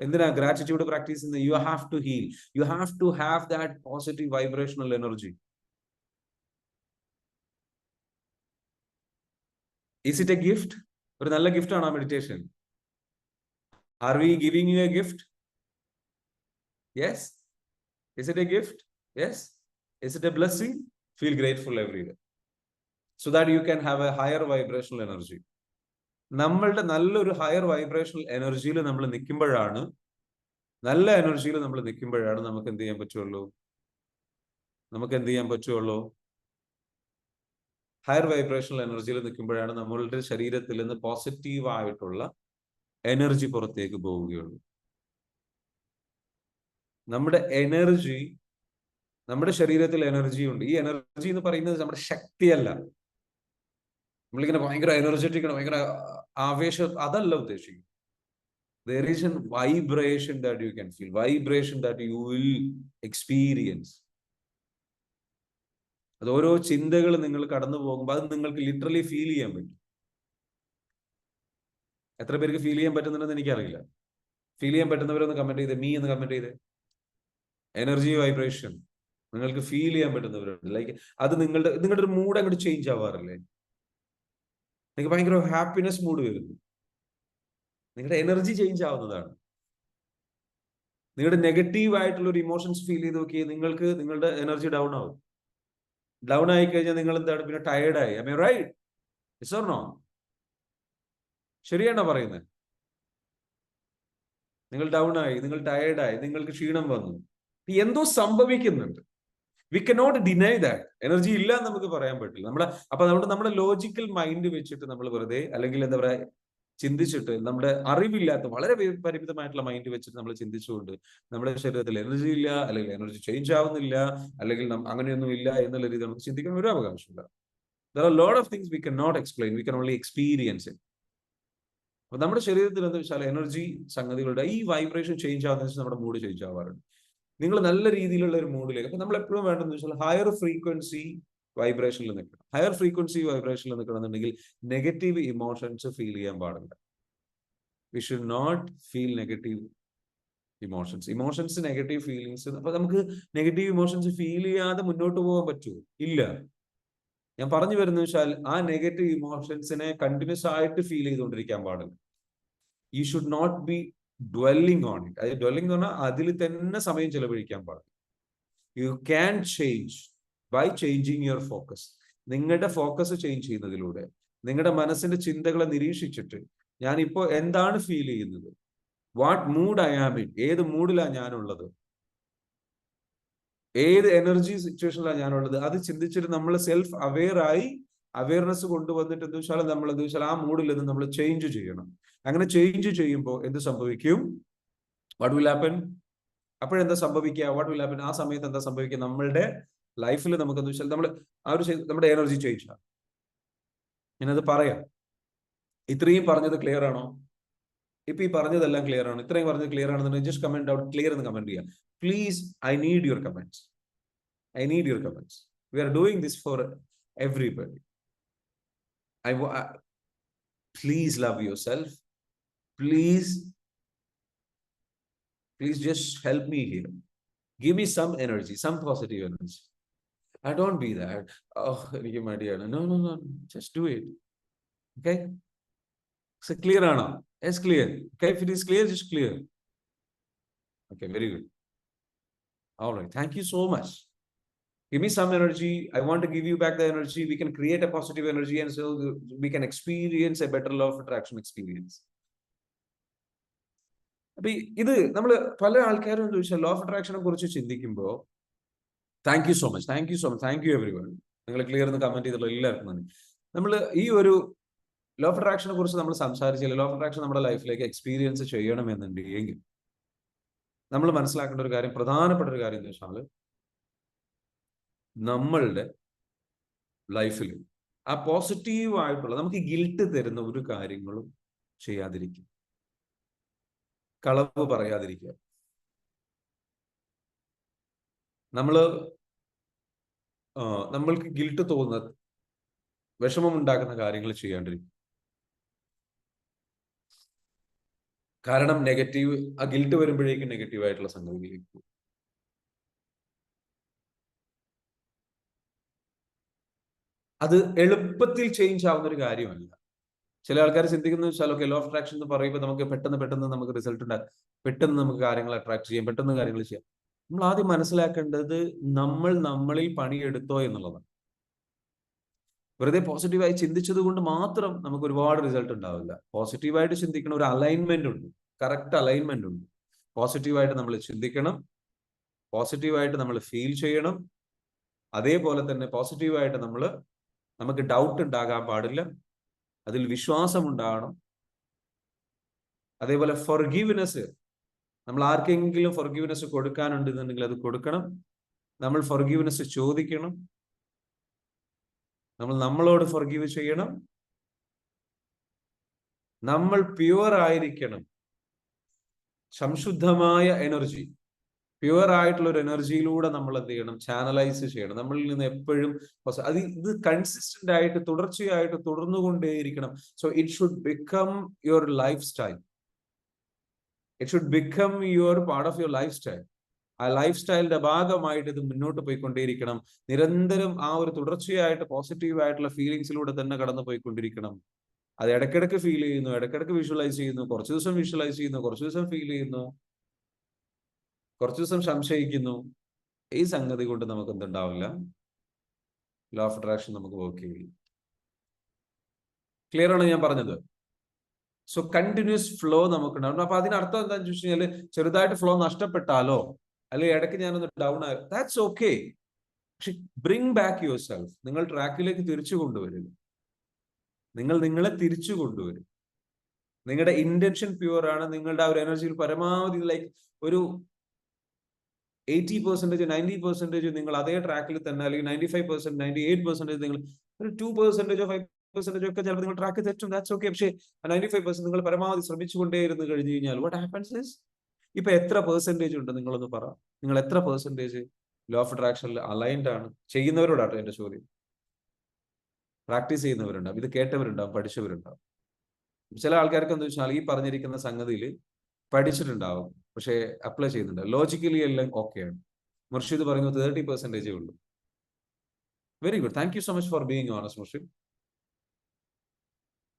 എന്തിനാ ഗ്രാറ്റിറ്റ്യൂഡ് പ്രാക്ടീസ് ചെയ്യുന്നത്? You have to heal. You have to have that positive vibrational energy. Is it a gift? ഒരു നല്ല ഗിഫ്റ്റ് ആണ് ആ meditation. Are we giving you a gift? Yes. Is it a gift? Yes. Is it a blessing? Feel grateful every day so that you can have a higher vibrational energy. നമ്മളുടെ നല്ലൊരു ഹയർ വൈബ്രേഷണൽ എനർജിയിൽ നമ്മൾ നിൽക്കുമ്പോഴാണ്, നല്ല എനർജിയിൽ നമ്മൾ നിൽക്കുമ്പോഴാണ് നമുക്ക് എന്ത് ചെയ്യാൻ പറ്റുള്ളൂ? ഹയർ വൈബ്രേഷണൽ എനർജിയിൽ നിൽക്കുമ്പോഴാണ് നമ്മളുടെ ശരീരത്തിൽ നിന്ന് പോസിറ്റീവ് ആയിട്ടുള്ള എനർജി പുറത്തേക്ക് പോവുകയുള്ളൂ. നമ്മുടെ ശരീരത്തിൽ എനർജി ഉണ്ട്. ഈ എനർജി എന്ന് പറയുന്നത് നമ്മുടെ ശക്തിയല്ല. നമ്മളിങ്ങനെ ഭയങ്കര എനർജറ്റിക് ആണ്, ഭയങ്കര ആവേശം, അതല്ല ഉദ്ദേശിക്കുന്നത്. There is a vibration that you can feel, vibration that you will experience. അത് ഓരോ ചിന്തകൾ നിങ്ങൾ കടന്നു പോകുമ്പോൾ അത് നിങ്ങൾക്ക് ലിറ്ററലി ഫീൽ ചെയ്യാൻ പറ്റും. എത്ര പേർക്ക് ഫീൽ ചെയ്യാൻ പറ്റുന്നുണ്ടെന്ന് എനിക്കറിയില്ല. ഫീൽ ചെയ്യാൻ പറ്റുന്നവരൊന്ന് കമന്റ് ചെയ്തേ, എന്ന് കമന്റ് ചെയ്തേ. എനർജി വൈബ്രേഷൻ നിങ്ങൾക്ക് ഫീൽ ചെയ്യാൻ പറ്റുന്നവരുണ്ട്. ലൈക്ക് അത് നിങ്ങളുടെ ഒരു മൂഡ് അങ്ങോട്ട് ചേഞ്ച് ആവാറില്ലേ? നിങ്ങൾക്ക് ഭയങ്കര ഹാപ്പിനെസ് മൂഡ് വരുന്നു. നിങ്ങളുടെ എനർജി ചേഞ്ച് ആവുന്നതാണ്. നിങ്ങളുടെ നെഗറ്റീവ് ആയിട്ടുള്ള ഒരു ഇമോഷൻസ് ഫീൽ ചെയ്ത് നോക്കിയാൽ നിങ്ങളുടെ എനർജി ഡൗൺ ആവും. ഡൗൺ ആയി കഴിഞ്ഞാൽ നിങ്ങൾ എന്താണ്? പിന്നെ ടയർഡായി. I mean right? Yes or no? ശരിയാണോ പറയുന്നത്? നിങ്ങൾ ഡൗൺ ആയി, നിങ്ങൾ ടയർഡായി, നിങ്ങൾക്ക് ക്ഷീണം വന്നു, എന്തോ സംഭവിക്കുന്നുണ്ട്. We cannot deny that. Energy ഇല്ല എന്ന് നമുക്ക് പറയാൻ പറ്റില്ല. നമ്മുടെ ലോജിക്കൽ മൈൻഡ് വെച്ചിട്ട് നമ്മൾ വെറുതെ, അല്ലെങ്കിൽ എന്താ പറയാ, ചിന്തിച്ചിട്ട്, നമ്മുടെ അറിവില്ലാത്ത വളരെ പരിമിതമായിട്ടുള്ള മൈൻഡ് വെച്ചിട്ട് നമ്മൾ ചിന്തിച്ചുകൊണ്ട് നമ്മുടെ ശരീരത്തിൽ എനർജി ഇല്ല, അല്ലെങ്കിൽ എനർജി ചേഞ്ച് ആവുന്നില്ല, അല്ലെങ്കിൽ അങ്ങനെയൊന്നും ഇല്ല എന്നുള്ള രീതി നമുക്ക് ചിന്തിക്കാൻ ഒരു അവകാശമില്ല. There are a lot of things we cannot explain. We can only experience it. അപ്പൊ നമ്മുടെ ശരീരത്തിൽ എന്താ വെച്ചാൽ എനർജി സംഗതികളുടെ ഈ വൈബ്രേഷൻ ചേഞ്ച് ആവുന്ന വെച്ചാൽ നമ്മുടെ മൂഡ് ചേഞ്ച് ആവാറുണ്ട്. നിങ്ങൾ നല്ല രീതിയിലുള്ള ഒരു മൂഡിലേക്ക്, അപ്പൊ നമ്മൾ എപ്പോഴും വേണ്ടതെന്ന് വെച്ചാൽ ഹയർ ഫ്രീക്വൻസി വൈബ്രേഷനിൽ നിൽക്കണം. ഹയർ ഫ്രീക്വൻസി വൈബ്രേഷനിൽ നിൽക്കണമെന്നുണ്ടെങ്കിൽ നെഗറ്റീവ് ഇമോഷൻസ് ഫീൽ ചെയ്യാൻ പാടില്ല. We should not feel negative emotions negative feelings. അപ്പൊ നമുക്ക് നെഗറ്റീവ് ഇമോഷൻസ് ഫീൽ ചെയ്യാതെ മുന്നോട്ട് പോകാൻ പറ്റുമോ? ഇല്ല. ഞാൻ പറഞ്ഞു വരുന്ന വെച്ചാൽ ആ നെഗറ്റീവ് ഇമോഷൻസിനെ കണ്ടിന്യൂസ് ആയിട്ട് ഫീൽ ചെയ്തുകൊണ്ടിരിക്കാൻ പാടില്ല. You should not be dwelling on it. അത് ഡ്വെല്ലിംഗ് എന്ന് പറഞ്ഞാൽ അതിൽ തന്നെ സമയം ചെലവഴിക്കാൻ പാടില്ല. You can change by changing your focus. നിങ്ങളുടെ ഫോക്കസ് ചേഞ്ച് ചെയ്യുന്നതിലൂടെ, നിങ്ങളുടെ മനസ്സിന്റെ ചിന്തകളെ നിരീക്ഷിച്ചിട്ട്, ഞാനിപ്പോ എന്താണ് ഫീൽ ചെയ്യുന്നത്, what mood I am in, ഏത് മൂഡിലാണ് ഞാനുള്ളത്, ഏത് എനർജി സിറ്റുവേഷനിലാണ് ഞാനുള്ളത്, അത് ചിന്തിച്ചിട്ട് നമ്മൾ സെൽഫ് അവയർനെസ് കൊണ്ടുവന്നിട്ട് എന്താ വെച്ചാൽ നമ്മൾ എന്താ വെച്ചാൽ ആ മൂഡിൽ നിന്ന് നമ്മൾ ചേഞ്ച് ചെയ്യണം. അങ്ങനെ ചേഞ്ച് ചെയ്യുമ്പോൾ എന്ത് സംഭവിക്കും? What will happen? അപ്പോഴെന്താ സംഭവിക്കുക? What will happen? ആ സമയത്ത് എന്താ സംഭവിക്കുക? നമ്മളുടെ ലൈഫിൽ നമുക്ക് എന്താ വെച്ചാൽ നമ്മുടെ എനർജി ചേഞ്ച് ആണ്. ഞാനത് പറയാം. ഇത്രയും പറഞ്ഞത് ക്ലിയർ ആണോ? ഇപ്പൊ ഈ പറഞ്ഞതെല്ലാം ക്ലിയർ ആണ്? ഇത്രയും പറഞ്ഞത് ക്ലിയർ ആണെന്നുണ്ടെങ്കിൽ ജസ്റ്റ് കമന്റ് ഔട്ട് ക്ലിയർ എന്ന് കമന്റ് ചെയ്യാം. Please, I need your comments. We are doing this for everybody. Please love yourself. Please just help me here. Give me some energy, some positive energy. I don't be that. Oh, my dear. No. Just do it. Okay? So clear or not? Yes, clear. Okay, if it is clear, just clear. Okay, very good. All right. Thank you so much. Give me some energy. I want to give you back the energy. We can create a positive energy, and so we can experience a better law of attraction experience. അപ്പൊ ഇത് നമ്മൾ പല ആൾക്കാരും ചോദിച്ചാൽ ലോ ഓഫ് അട്രാക്ഷനെ കുറിച്ച് ചിന്തിക്കുമ്പോൾ, thank you so much, thank you every one. നിങ്ങൾ ക്ലിയർ എന്ന് കമന്റ് ചെയ്തുള്ള എല്ലാവർക്കും നന്ദി. നമ്മൾ ഈ ഒരു ലോ ഓഫ് അട്രാക്ഷനെ കുറിച്ച് നമ്മൾ സംസാരിച്ചില്ല. ലോ ഓഫ് അട്രാക്ഷൻ നമ്മുടെ ലൈഫിലേക്ക് എക്സ്പീരിയൻസ് ചെയ്യണമെന്നുണ്ടെങ്കിൽ നമ്മൾ മനസ്സിലാക്കേണ്ട ഒരു കാര്യം, പ്രധാനപ്പെട്ട ഒരു കാര്യം എന്ന് വെച്ചാൽ, നമ്മളുടെ ലൈഫിൽ ആ പോസിറ്റീവ് ആയിട്ടുള്ള നമുക്ക് ഗിൽട്ട് തരുന്ന ഒരു കാര്യങ്ങളും ചെയ്യാതിരിക്കുക. കളവ് പറയാതിരിക്കുക. നമ്മൾക്ക് ഗിൽട്ട് തോന്നുന്നത്, വിഷമം ഉണ്ടാക്കുന്ന കാര്യങ്ങൾ ചെയ്യാണ്ടിരിക്കും. കാരണം നെഗറ്റീവ്, ആ ഗിൽട്ട് വരുമ്പോഴേക്കും നെഗറ്റീവ് ആയിട്ടുള്ള സംഗതികളിലേക്ക് പോകും. അത് എളുപ്പത്തിൽ ചേഞ്ച് ആവുന്ന ഒരു കാര്യമല്ല. ചില ആൾക്കാർ ചിന്തിക്കുന്നത് വെച്ചാൽ ഓക്കെ, ലോ ഓഫ് അട്രാക്ഷൻ എന്ന് പറയുമ്പോൾ നമുക്ക് പെട്ടെന്ന് നമുക്ക് റിസൾട്ട് ഉണ്ടാകും, പെട്ടെന്ന് നമുക്ക് കാര്യങ്ങൾ അട്രാക്ട് ചെയ്യാം, പെട്ടെന്ന് കാര്യങ്ങൾ ചെയ്യാം. നമ്മൾ ആദ്യം മനസ്സിലാക്കേണ്ടത് നമ്മളിൽ പണിയെടുത്തോ എന്നുള്ളതാണ്. വെറുതെ പോസിറ്റീവായി ചിന്തിച്ചത് കൊണ്ട് മാത്രം നമുക്ക് ഒരുപാട് റിസൾട്ട് ഉണ്ടാവില്ല. പോസിറ്റീവായിട്ട് ചിന്തിക്കണം, ഒരു അലൈൻമെന്റ് ഉണ്ട്, കറക്റ്റ് അലൈൻമെന്റ് ഉണ്ട്. പോസിറ്റീവായിട്ട് നമ്മൾ ചിന്തിക്കണം, പോസിറ്റീവായിട്ട് നമ്മൾ ഫീൽ ചെയ്യണം. അതേപോലെ തന്നെ പോസിറ്റീവായിട്ട് നമുക്ക് ഡൗട്ട് ഉണ്ടാകാൻ പാടില്ല, അതിൽ വിശ്വാസം ഉണ്ടാകണം. അതേപോലെ ഫൊർഗീവ്നെസ്, നമ്മൾ ആർക്കെങ്കിലും ഫൊർഗീവ്നെസ് കൊടുക്കാനുണ്ടെന്നുണ്ടെങ്കിൽ അത് കൊടുക്കണം. നമ്മൾ ഫൊർഗീവ്നെസ് ചോദിക്കണം. നമ്മളോട് ഫൊർഗീവ് ചെയ്യണം. നമ്മൾ പ്യുവർ ആയിരിക്കണം. സംശുദ്ധമായ എനർജി, പ്യുവർ ആയിട്ടുള്ള ഒരു എനർജിയിലൂടെ നമ്മൾ എന്ത് ചെയ്യണം? ചാനലൈസ് ചെയ്യണം. നമ്മളിൽ നിന്ന് എപ്പോഴും ഇത് കൺസിസ്റ്റന്റ് ആയിട്ട് തുടർച്ചയായിട്ട് തുടർന്നുകൊണ്ടേയിരിക്കണം. So it should become your life style. It should become your part of your life style. ആ ലൈഫ് സ്റ്റൈലിന്റെ ഭാഗമായിട്ട് ഇത് മുന്നോട്ട് പോയിക്കൊണ്ടേയിരിക്കണം. നിരന്തരം ആ ഒരു തുടർച്ചയായിട്ട് പോസിറ്റീവ് ആയിട്ടുള്ള ഫീലിങ്സിലൂടെ തന്നെ കടന്നു പോയിക്കൊണ്ടിരിക്കണം. അത് ഇടയ്ക്കിടയ്ക്ക് ഫീൽ ചെയ്യുന്നു, ഇടയ്ക്കിടയ്ക്ക് വിഷ്വലൈസ് ചെയ്യുന്നു, കുറച്ച് ദിവസം വിഷ്വലൈസ് ചെയ്യുന്നു, കുറച്ച് ദിവസം ഫീൽ ചെയ്യുന്നു, കുറച്ച് ദിവസം സംശയിക്കുന്നു. ഈ സംഗതി കൊണ്ട് നമുക്ക് എന്തുണ്ടാവില്ല? ലോ ഓഫ് അട്രാക്ഷൻ നമുക്ക് വർക്ക് ചെയ്യില്ല. ക്ലിയർ ആണ് ഞാൻ പറഞ്ഞത്? സോ കണ്ടിന്യൂസ് ഫ്ലോ നമുക്കുണ്ടാവും. അപ്പൊ അതിനർത്ഥം എന്താണെന്ന് ചോദിച്ചു കഴിഞ്ഞാൽ, ചെറുതായിട്ട് ഫ്ലോ നഷ്ടപ്പെട്ടാലോ അല്ലെങ്കിൽ ഇടയ്ക്ക് ഞാനൊന്ന് ഡൗൺ ആയി, ദാറ്റ്സ് ഓക്കെ. പക്ഷെ ബ്രിങ് ബാക്ക് യുവർ സെൽഫ്. നിങ്ങൾ ട്രാക്കിലേക്ക് തിരിച്ചു കൊണ്ടുവരിക. നിങ്ങൾ നിങ്ങളെ തിരിച്ചു കൊണ്ടുവരും. നിങ്ങളുടെ ഇന്റൻഷൻ പ്യുവർ ആണ്. നിങ്ങളുടെ ആ ഒരു എനർജിയിൽ പരമാവധി ലൈക്ക് ഒരു 80%, 90% നിങ്ങൾ അതേ ട്രാക്കിൽ തന്നെ, അല്ലെങ്കിൽ 95%, 98% നിങ്ങൾ ഒരു 2%, 5% ഒക്കെ ചിലപ്പോൾ നിങ്ങൾ ട്രാക്ക് തെറ്റും, ദാറ്റ്സ് ഓക്കെ. പക്ഷേ 95% നിങ്ങൾ പരമാവധി ശ്രമിച്ചുകൊണ്ടേയിരുന്നു കഴിഞ്ഞു കഴിഞ്ഞാൽ വാട്ട് ഹാപ്പൻസ് ഇസ്, ഇപ്പൊ എത്ര പെർസെന്റേജ് ഉണ്ട് നിങ്ങളൊന്ന് പറ. നിങ്ങൾ എത്ര പെർസെന്റേജ് ലോ ഓഫ് അട്രാക്ഷനിൽ അലൈൻഡ് ആണ്? ചെയ്യുന്നവരോടാട്ടോ എന്റെ ചോദ്യം. പ്രാക്ടീസ് ചെയ്യുന്നവരുണ്ടാവും, ഇത് കേട്ടവരുണ്ടാവും, പഠിച്ചവരുണ്ടാവും. ചില ആൾക്കാർക്ക് എന്താ വെച്ചാൽ ഈ പറഞ്ഞിരിക്കുന്ന സംഗതിയിൽ പഠിച്ചിട്ടുണ്ടാവും, പക്ഷെ അപ്ലൈ ചെയ്യുന്നുണ്ട്. ലോജിക്കലി എല്ലാം ഓക്കെയാണ്. മുർഷിദ് പറയുന്നത് 30% ഉള്ളൂ. Very good, thank you so much for being honest Murshid.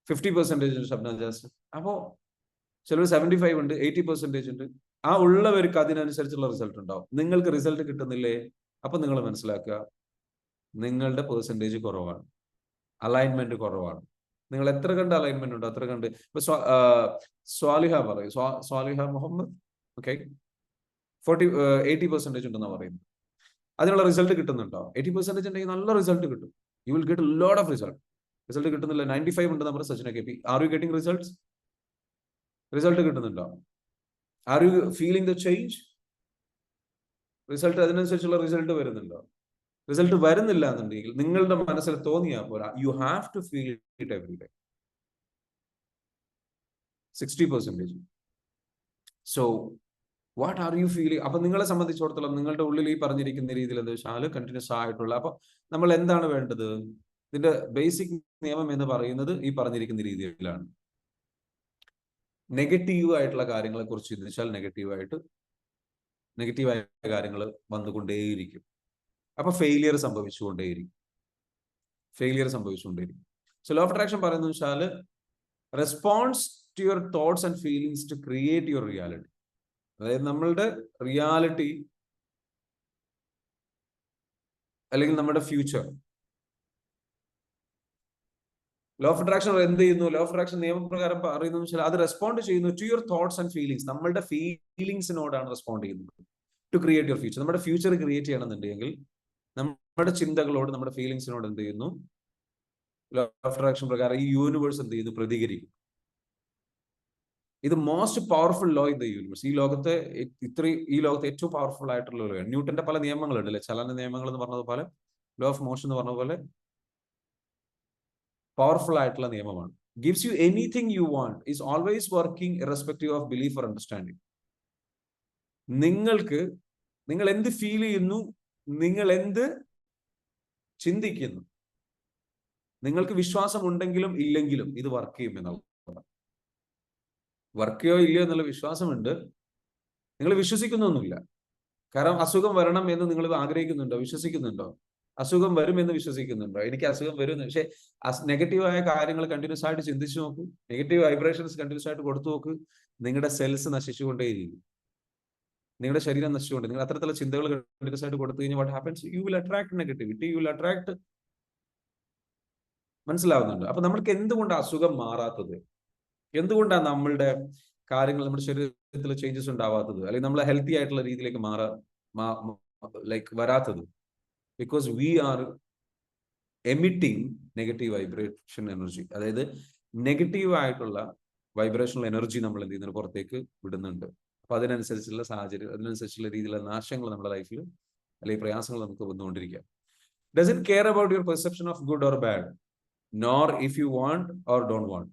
50% Shabna jazz. അപ്പോ ചിലർ 75 ഉണ്ട്, 80% ഉണ്ട്. ആ ഉള്ളവർക്ക് അതിനനുസരിച്ചുള്ള റിസൾട്ട് ഉണ്ടാവും. നിങ്ങൾക്ക് റിസൾട്ട് കിട്ടുന്നില്ലേ? അപ്പൊ നിങ്ങൾ മനസ്സിലാക്കുക, നിങ്ങളുടെ പെർസെൻറ്റേജ് കുറവാണ്, അലൈൻമെന്റ് കുറവാണ്. നിങ്ങൾ എത്ര കണ്ട് അലൈൻമെന്റ് ഉണ്ടോ അത്ര കണ്ട്. ഇപ്പൊ സ്വാലിഹ പറയും, സ്വാലിഹ മുഹമ്മദ്, ഓക്കെ, 80% ഉണ്ടെന്നാ പറയുന്നത്. അതിനുള്ള റിസൾട്ട് കിട്ടുന്നുണ്ടോ? 80% ഉണ്ടെങ്കിൽ നല്ല റിസൾട്ട് കിട്ടും. You will get lot of result കിട്ടുന്നില്ല. 95 ഉണ്ട് നമ്മുടെ Sachina K P. Are you getting result കിട്ടുന്നുണ്ടോ? Are you feeling the change? Result അതിനനുസരിച്ചുള്ള റിസൾട്ട് വരുന്നുണ്ടോ? റിസൾട്ട് വരുന്നില്ല എന്നുണ്ടെങ്കിൽ നിങ്ങളുടെ മനസ്സിൽ തോന്നിയാ പോരാ, you have to feel it every day. 60%. So what are you feeling? അപ്പൊ നിങ്ങളെ സംബന്ധിച്ചിടത്തോളം നിങ്ങളുടെ ഉള്ളിൽ ഈ പറഞ്ഞിരിക്കുന്ന രീതിയിൽ എന്താ വെച്ചാൽ കണ്ടിന്യൂസ് ആയിട്ടുള്ള, അപ്പൊ നമ്മൾ എന്താണ് വേണ്ടത്? ഇതിന്റെ ബേസിക് നിയമം എന്ന് പറയുന്നത് ഈ പറഞ്ഞിരിക്കുന്ന രീതിയിലാണ്. നെഗറ്റീവ് ആയിട്ടുള്ള കാര്യങ്ങളെ കുറിച്ച് ചിന്തിച്ചാൽ നെഗറ്റീവായ കാര്യങ്ങൾ വന്നുകൊണ്ടേയിരിക്കും. അപ്പൊ ഫെയിലിയർ സംഭവിച്ചുകൊണ്ടേയിരിക്കും. സോ ലോ ഓഫ് അട്രാക്ഷൻ പറയുന്നത് വെച്ചാൽ response to your thoughts and feelings to create your reality. അതായത് നമ്മളുടെ റിയാലിറ്റി അല്ലെങ്കിൽ നമ്മുടെ ഫ്യൂച്ചർ. ലോ ഓഫ് അട്രാക്ഷൻ എന്ത് ചെയ്യുന്നു? ലോ ഓഫ് അട്രാക്ഷൻ നിയമപ്രകാരം പറയുന്നത് വെച്ചാൽ അത് റെസ്പോണ്ട് ചെയ്യുന്നു to your thoughts and feelings. നമ്മളുടെ ഫീലിംഗ്സിനോടാണ് റെസ്പോണ്ട് ചെയ്യുന്നത് ടു ക്രിയേറ്റ് യുവർ ഫ്യൂച്ചർ. നമ്മുടെ ഫ്യൂച്ചർ ക്രിയേറ്റ് ചെയ്യണമെന്നുണ്ടെങ്കിൽ നമ്മുടെ ചിന്തകളോട്, നമ്മുടെ ഫീലിംഗ്സിനോട് എന്ത് ചെയ്യുന്നു? ലോ ഓഫ് അട്രാക്ഷൻ പ്രകാരം ഈ യൂണിവേഴ്സ് എന്ത് ചെയ്യുന്നു? പ്രതികരിക്കും. ഇത് most powerful law in the universe. ഈ ലോകത്തെ ഏറ്റവും പവർഫുൾ ആയിട്ടുള്ള ലോ. ന്യൂട്ടന്റെ പല നിയമങ്ങളുണ്ട് അല്ലെ, ചലന നിയമങ്ങൾ എന്ന് പറഞ്ഞതുപോലെ, ലോ ഓഫ് മോഷൻ എന്ന് പറഞ്ഞ പോലെ പവർഫുൾ ആയിട്ടുള്ള നിയമമാണ്. Gives you anything you want, is always working irrespective of belief or understanding. നിങ്ങൾ എന്ത് ഫീൽ ചെയ്യുന്നു, നിങ്ങൾ എന്ത് ചിന്തിക്കുന്നു, നിങ്ങൾക്ക് വിശ്വാസം ഉണ്ടെങ്കിലും ഇല്ലെങ്കിലും ഇത് വർക്ക് ചെയ്യും എന്നുള്ളത്. വർക്ക് ചെയ്യോ ഇല്ലയോ എന്നുള്ള വിശ്വാസമുണ്ട്, നിങ്ങൾ വിശ്വസിക്കുന്നൊന്നുമില്ല. കാരണം അസുഖം വരണം എന്ന് നിങ്ങൾ ആഗ്രഹിക്കുന്നുണ്ടോ, വിശ്വസിക്കുന്നുണ്ടോ? അസുഖം വരും എന്ന് വിശ്വസിക്കുന്നുണ്ടോ? എനിക്ക് അസുഖം വരും. പക്ഷെ നെഗറ്റീവായ കാര്യങ്ങൾ കണ്ടിന്യൂസ് ആയിട്ട് ചിന്തിച്ചു നോക്കൂ, നെഗറ്റീവ് വൈബ്രേഷൻസ് കണ്ടിന്യൂസ് ആയിട്ട് കൊടുത്തു നോക്ക്, നിങ്ങളുടെ സെൽസ് നശിച്ചുകൊണ്ടേയിരിക്കും, നിങ്ങളുടെ ശരീരം നശിച്ചുകൊണ്ട്. നിങ്ങൾ അത്തരത്തിലുള്ള ചിന്തകൾ കണ്ടിന്യൂസ് ആയിട്ട് കൊടുത്തു കഴിഞ്ഞാൽ what happens? U will attract negativity, U will attract. മനസ്സിലാവുന്നുണ്ട്? അപ്പൊ നമ്മൾക്ക് എന്തുകൊണ്ട് അസുഖം മാറാത്തത്? എന്തുകൊണ്ടാണ് നമ്മളുടെ കാര്യങ്ങൾ, നമ്മുടെ ശരീരത്തിൽ ചേഞ്ചസ് ഉണ്ടാവാത്തത്, അല്ലെങ്കിൽ നമ്മൾ ഹെൽത്തി ആയിട്ടുള്ള രീതിയിലേക്ക് വരാത്തത്? Because we are emitting negative vibration energy. അതായത് നെഗറ്റീവ് ആയിട്ടുള്ള വൈബ്രേഷണൽ എനർജി നമ്മൾ എന്ത് ചെയ്യുന്നതിന് പുറത്തേക്ക് വിടുന്നുണ്ട്. അപ്പൊ അതിനനുസരിച്ചുള്ള സാഹചര്യം, അതിനനുസരിച്ചുള്ള രീതിയിലുള്ള നാശങ്ങൾ നമ്മുടെ ലൈഫിൽ, അല്ലെങ്കിൽ പ്രയാസങ്ങൾ നമുക്ക് വന്നുകൊണ്ടിരിക്കാം. Doesn't care about your perception of good or bad, nor if you want or don't want.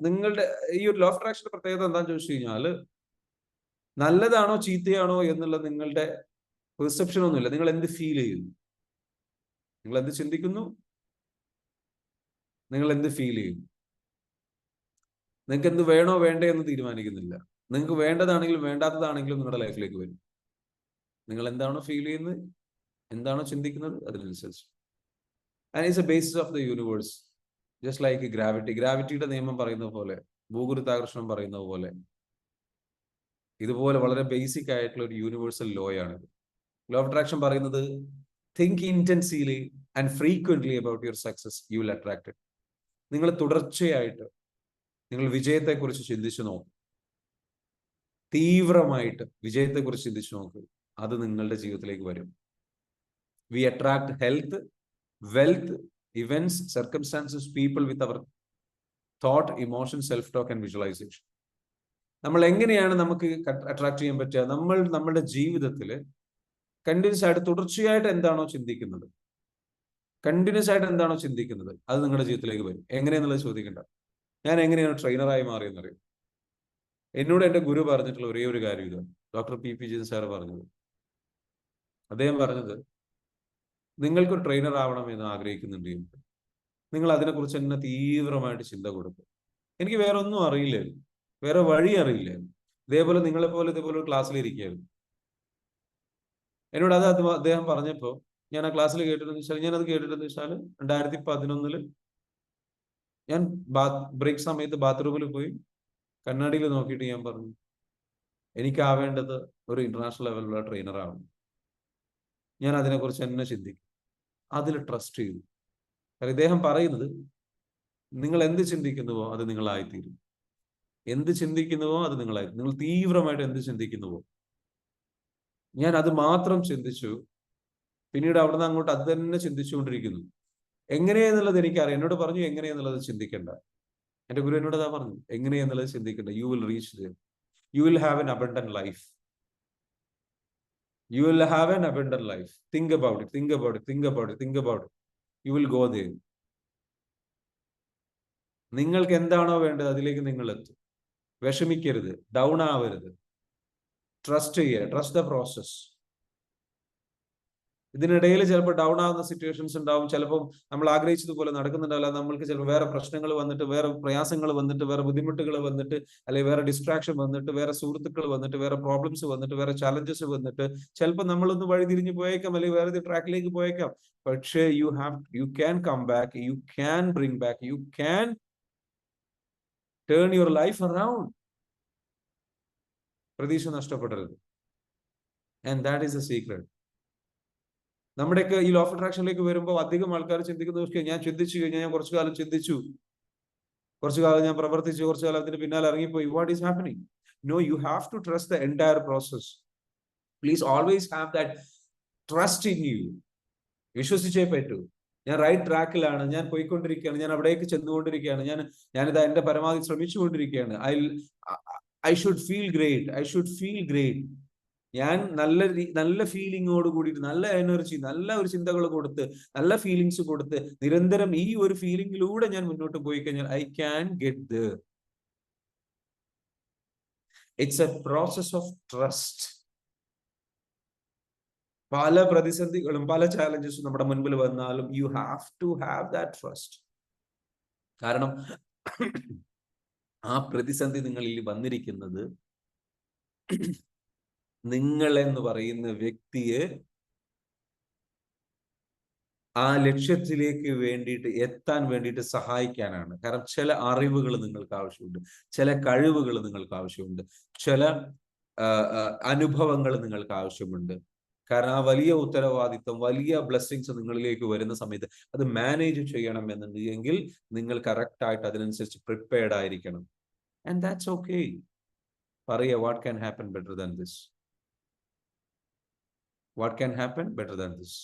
നിങ്ങളുടെ ഈ ഒരു ലോ ഓഫ് അട്രാക്ഷന്റെ പ്രത്യേകത എന്താണെന്ന് ചോദിച്ചു കഴിഞ്ഞാല്, നല്ലതാണോ ചീത്തയാണോ എന്നുള്ള നിങ്ങളുടെ പെർസെപ്ഷൻ ഒന്നുമില്ല. നിങ്ങൾ എന്ത് ഫീൽ ചെയ്യുന്നു, നിങ്ങൾ എന്ത് ചിന്തിക്കുന്നു, നിങ്ങൾ എന്ത് ഫീൽ ചെയ്യുന്നു. നിങ്ങൾക്ക് എന്ത് വേണോ വേണ്ടേ എന്ന് തീരുമാനിക്കുന്നില്ല. നിങ്ങൾക്ക് വേണ്ടതാണെങ്കിലും വേണ്ടാത്തതാണെങ്കിലും നിങ്ങളുടെ ലൈഫിലേക്ക് വരും. നിങ്ങൾ എന്താണോ ഫീൽ ചെയ്യുന്നത്, എന്താണോ ചിന്തിക്കുന്നത്, അതിനനുസരിച്ച്. And it's a basis of the universe. Just like gravity. ഗ്രാവിറ്റിയുടെ നിയമം പറയുന്ന പോലെ, ഭൂഗുരുത്വാകർഷണം പറയുന്നത് പോലെ, ഇതുപോലെ വളരെ ബേസിക് ആയിട്ടുള്ള ഒരു യൂണിവേഴ്സൽ ലോ ആണിത്. ലോ ഓഫ് അട്രാക്ഷൻ പറയുന്നത്, think intensely and frequently about your success, you will attract it. നിങ്ങൾ തുടർച്ചയായിട്ട് നിങ്ങൾ വിജയത്തെക്കുറിച്ച് ചിന്തിച്ചു നോക്കും, തീവ്രമായിട്ട് വിജയത്തെക്കുറിച്ച് ചിന്തിച്ചു നോക്ക്, അത് നിങ്ങളുടെ ജീവിതത്തിലേക്ക് വരും. We attract health, wealth, events, circumstances, people with our thought, emotion, self talk and visualisation. നമ്മൾ എങ്ങനെയാണ് നമുക്ക് അട്രാക്ട് ചെയ്യാൻ പറ്റുക? നമ്മളുടെ ജീവിതത്തിൽ കണ്ടിന്യൂസ് ആയിട്ട് തുടർച്ചയായിട്ട് എന്താണോ ചിന്തിക്കുന്നത്, കണ്ടിന്യൂസ് ആയിട്ട് എന്താണോ ചിന്തിക്കുന്നത്, അത് നിങ്ങളുടെ ജീവിതത്തിലേക്ക് വരും. എങ്ങനെയെന്നുള്ളത് ചോദിക്കണ്ട. ഞാൻ എങ്ങനെയാണ് ട്രെയിനറായി മാറിയെന്നറിയും. എന്നോട് എൻ്റെ ഗുരു പറഞ്ഞിട്ടുള്ള ഒരേ ഒരു കാര്യം ഇത്, ഡോക്ടർ പി ജിൻ സാർ പറഞ്ഞത്. അദ്ദേഹം പറഞ്ഞത്, നിങ്ങൾക്കൊരു ട്രെയിനർ ആവണമെന്ന് ആഗ്രഹിക്കുന്നുണ്ട്, നിങ്ങൾ അതിനെക്കുറിച്ച് തന്നെ തീവ്രമായിട്ട് ചിന്ത കൊടുക്കും. എനിക്ക് വേറെ ഒന്നും അറിയില്ലായിരുന്നു, വേറെ വഴി അറിയില്ലായിരുന്നു. ഇതേപോലെ ഇതേപോലെ ഒരു ക്ലാസ്സിലിരിക്കുകയായിരുന്നു. എന്നോട് അത് അദ്ദേഹം പറഞ്ഞപ്പോൾ ഞാൻ ആ ക്ലാസ്സിൽ കേട്ടിട്ടെന്ന് വെച്ചാൽ, ഞാനത് കേട്ടിട്ടെന്ന് വെച്ചാൽ 2011 ഞാൻ ബ്രേക്ക് സമയത്ത് ബാത്റൂമിൽ പോയി കണ്ണാടിയിൽ നോക്കിയിട്ട് ഞാൻ പറഞ്ഞു, എനിക്കാവേണ്ടത് ഒരു ഇന്റർനാഷണൽ ലെവലിലുള്ള ട്രെയിനറാണ്. ഞാൻ അതിനെക്കുറിച്ച് തന്നെ ചിന്തിക്കും, അതിൽ ട്രസ്റ്റ് ചെയ്തു. കാരണം ഇദ്ദേഹം പറയുന്നത്, നിങ്ങൾ എന്ത് ചിന്തിക്കുന്നുവോ അത് നിങ്ങളായിത്തീരും. എന്ത് ചിന്തിക്കുന്നുവോ അത് നിങ്ങളായി. നിങ്ങൾ തീവ്രമായിട്ട് എന്ത് ചിന്തിക്കുന്നുവോ, ഞാൻ അത് മാത്രം ചിന്തിച്ചു. പിന്നീട് അവിടുന്ന് അങ്ങോട്ട് അത് തന്നെ ചിന്തിച്ചുകൊണ്ടിരിക്കുന്നു. എങ്ങനെയെന്നുള്ളത് എനിക്കറിയാം. എന്നോട് പറഞ്ഞു എങ്ങനെയെന്നുള്ളത് ചിന്തിക്കേണ്ട. എന്റെ ഗുരു എന്നോട് അതാ പറഞ്ഞു, എങ്ങനെയെന്നുള്ളത് ചിന്തിക്കേണ്ട. You will reach there. You will have an abundant life. You will have an abundant life. Think about it, think about it, think about it, think about it. You will go there. നിങ്ങൾക്ക് എന്താണോ വേണ്ടത് അതിലേക്ക് നിങ്ങൾ എത്തും. വിഷമിക്കരുത്, ഡൗൺ ആവരുത്, ട്രസ്റ്റ് ചെയ്യുക, ട്രസ്റ്റ് ദ പ്രോസസ്. ഇതിനിടയിൽ ചിലപ്പോൾ ഡൗൺ ആവുന്ന സിറ്റുവേഷൻസ് ഉണ്ടാവും. ചിലപ്പോൾ നമ്മൾ ആഗ്രഹിച്ചതുപോലെ നടക്കുന്നുണ്ടാവില്ല. നമ്മൾക്ക് ചിലപ്പോൾ വേറെ പ്രശ്നങ്ങൾ വന്നിട്ട്, വേറെ പ്രയാസങ്ങൾ വന്നിട്ട്, വേറെ ബുദ്ധിമുട്ടുകൾ വന്നിട്ട്, അല്ലെങ്കിൽ വേറെ ഡിസ്ട്രാക്ഷൻ വന്നിട്ട്, വേറെ സുഹൃത്തുക്കൾ വന്നിട്ട്, വേറെ പ്രോബ്ലംസ് വന്നിട്ട്, വേറെ ചാലഞ്ചസ് വന്നിട്ട്, ചിലപ്പോൾ നമ്മളൊന്ന് വഴിതിരിഞ്ഞ് പോയേക്കാം, അല്ലെങ്കിൽ വേറെ ട്രാക്കിലേക്ക് പോയേക്കാം. പക്ഷേ you can come back, you can bring back, you can turn your life around. പ്രതീക്ഷ നഷ്ടപ്പെടരുത്. And that is a secret. നമ്മുടെയൊക്കെ ഈ ലോ ഓഫ് അട്രാക്ഷനിലേക്ക് വരുമ്പോൾ അധികം ആൾക്കാർ ചിന്തിക്കുന്നത്, ഞാൻ ചിന്തിച്ചു കഴിഞ്ഞാൽ, ഞാൻ കുറച്ചു കാലം ചിന്തിച്ചു, കുറച്ചു കാലം ഞാൻ പ്രവർത്തിച്ചു, കുറച്ചു കാലം അതിന് പിന്നാലെ ഇറങ്ങിപ്പോയി. What is happening? No, you have to trust the entire process. Please always have that trust in you. വിശ്വസിച്ചേ പറ്റൂ. ഞാൻ റൈറ്റ് ട്രാക്കിലാണ്, ഞാൻ പോയിക്കൊണ്ടിരിക്കുകയാണ്, ഞാൻ അവിടേക്ക് ചെന്നുകൊണ്ടിരിക്കുകയാണ്, ഞാനിതാ എന്റെ പരമാവധി ശ്രമിച്ചുകൊണ്ടിരിക്കുകയാണ്. I should feel great, I should feel great. ഞാൻ നല്ല ഫീലിങ്ങോട് കൂടിയിട്ട്, നല്ല എനർജി, നല്ല ഒരു ചിന്തകൾ കൊടുത്ത്, നല്ല ഫീലിങ്സ് കൊടുത്ത്, നിരന്തരം ഈ ഒരു ഫീലിംഗിലൂടെ ഞാൻ മുന്നോട്ട് പോയി കഴിഞ്ഞാൽ I can get there. It's a process of trust. പല പ്രതിസന്ധികളും പല ചാലഞ്ചസും നമ്മുടെ മുൻപിൽ വന്നാലും you have to have that trust. കാരണം ആ പ്രതിസന്ധി നിങ്ങളിൽ വന്നിരിക്കുന്നത് നിങ്ങൾ എന്ന് പറയുന്ന വ്യക്തിയെ ആ ലക്ഷ്യത്തിലേക്ക് വേണ്ടിയിട്ട് എത്താൻ വേണ്ടിയിട്ട് സഹായിക്കാനാണ്. കാരണം ചില അറിവുകൾ നിങ്ങൾക്ക് ആവശ്യമുണ്ട്, ചില കഴിവുകൾ നിങ്ങൾക്ക് ആവശ്യമുണ്ട്, ചില അനുഭവങ്ങൾ നിങ്ങൾക്ക് ആവശ്യമുണ്ട്. കാരണം ആ വലിയ ഉത്തരവാദിത്വം, വലിയ ബ്ലെസ്സിങ്സ് നിങ്ങളിലേക്ക് വരുന്ന സമയത്ത് അത് മാനേജ് ചെയ്യണം എന്നുണ്ടെങ്കിൽ നിങ്ങൾ കറക്റ്റ് ആയിട്ട് അതിനനുസരിച്ച് പ്രിപ്പയർഡ് ആയിരിക്കണം. And that's okay. പറയുക, what can happen better than this? What can happen better than this?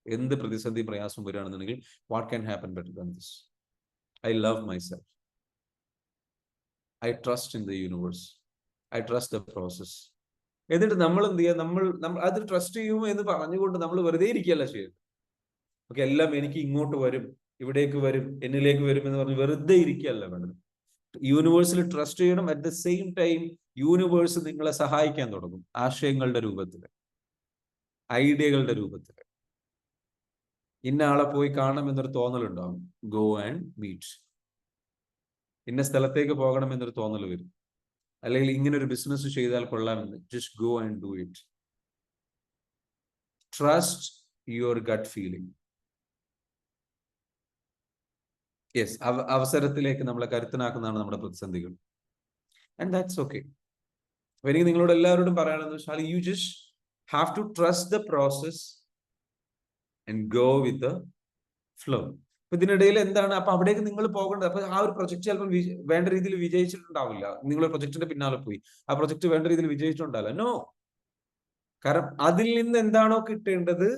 എന്ത് പ്രതിസന്ധി പ്രയാസം വരികയാണെന്നുണ്ടെങ്കിൽ what can happen better than this? I love myself, I trust in the universe, I trust the process. എന്നിട്ട് നമ്മൾ എന്ത് ചെയ്യുക? നമ്മൾ അത് ട്രസ്റ്റ് ചെയ്യും എന്ന് പറഞ്ഞുകൊണ്ട് നമ്മൾ വെറുതെ ഇരിക്കുകയല്ല ചെയ്യുന്നത്. ഓക്കെ, എല്ലാം എനിക്ക് ഇങ്ങോട്ട് വരും, ഇവിടേക്ക് വരും, എന്നിലേക്ക് വരും എന്ന് പറഞ്ഞ് വെറുതെ ഇരിക്കുകയല്ല വേണ്ടത്. യൂണിവേഴ്സിൽ ട്രസ്റ്റ് ചെയ്യണം. At the same time universe നിങ്ങളെ സഹായിക്കാൻ തുടങ്ങും, ആശയങ്ങളുടെ രൂപത്തിൽ, ഐഡിയകളുടെ രൂപത്തിൽ. ഇന്ന ആളെ പോയി കാണണം എന്നൊരു തോന്നലുണ്ടാവും, ഗോ ആൻഡ് മീറ്റ്. ഇന്ന സ്ഥലത്തേക്ക് പോകണം എന്നൊരു തോന്നൽ വരും, അല്ലെങ്കിൽ ഇങ്ങനെ ഒരു ബിസിനസ് ചെയ്താൽ കൊള്ളാമെന്ന്, just go and do it. Trust your gut feeling. Yes, അവസരത്തിലേക്ക് നമ്മളെ കരുത്തനാക്കുന്നതാണ് നമ്മുടെ പ്രതിസന്ധികൾ. And that's okay. എനിക്ക് നിങ്ങളോട് എല്ലാവരോടും പറയാനെന്ന് വെച്ചാൽ you just have to trust the process and go with the flow. അപ്പൊ ഇതിനിടയിൽ എന്താണ്? അപ്പൊ അവിടേക്ക് നിങ്ങൾ പോകേണ്ടത്. അപ്പൊ ആ ഒരു പ്രൊജക്ട് ചിലപ്പോൾ വേണ്ട രീതിയിൽ വിജയിച്ചിട്ടുണ്ടാവില്ല. നിങ്ങൾ പ്രൊജക്ടിന്റെ പിന്നാലെ പോയി ആ പ്രൊജക്ട് വേണ്ട രീതിയിൽ വിജയിച്ചിട്ടുണ്ടാവില്ല. നോ. കാരണം അതിൽ നിന്ന് എന്താണോ കിട്ടേണ്ടത്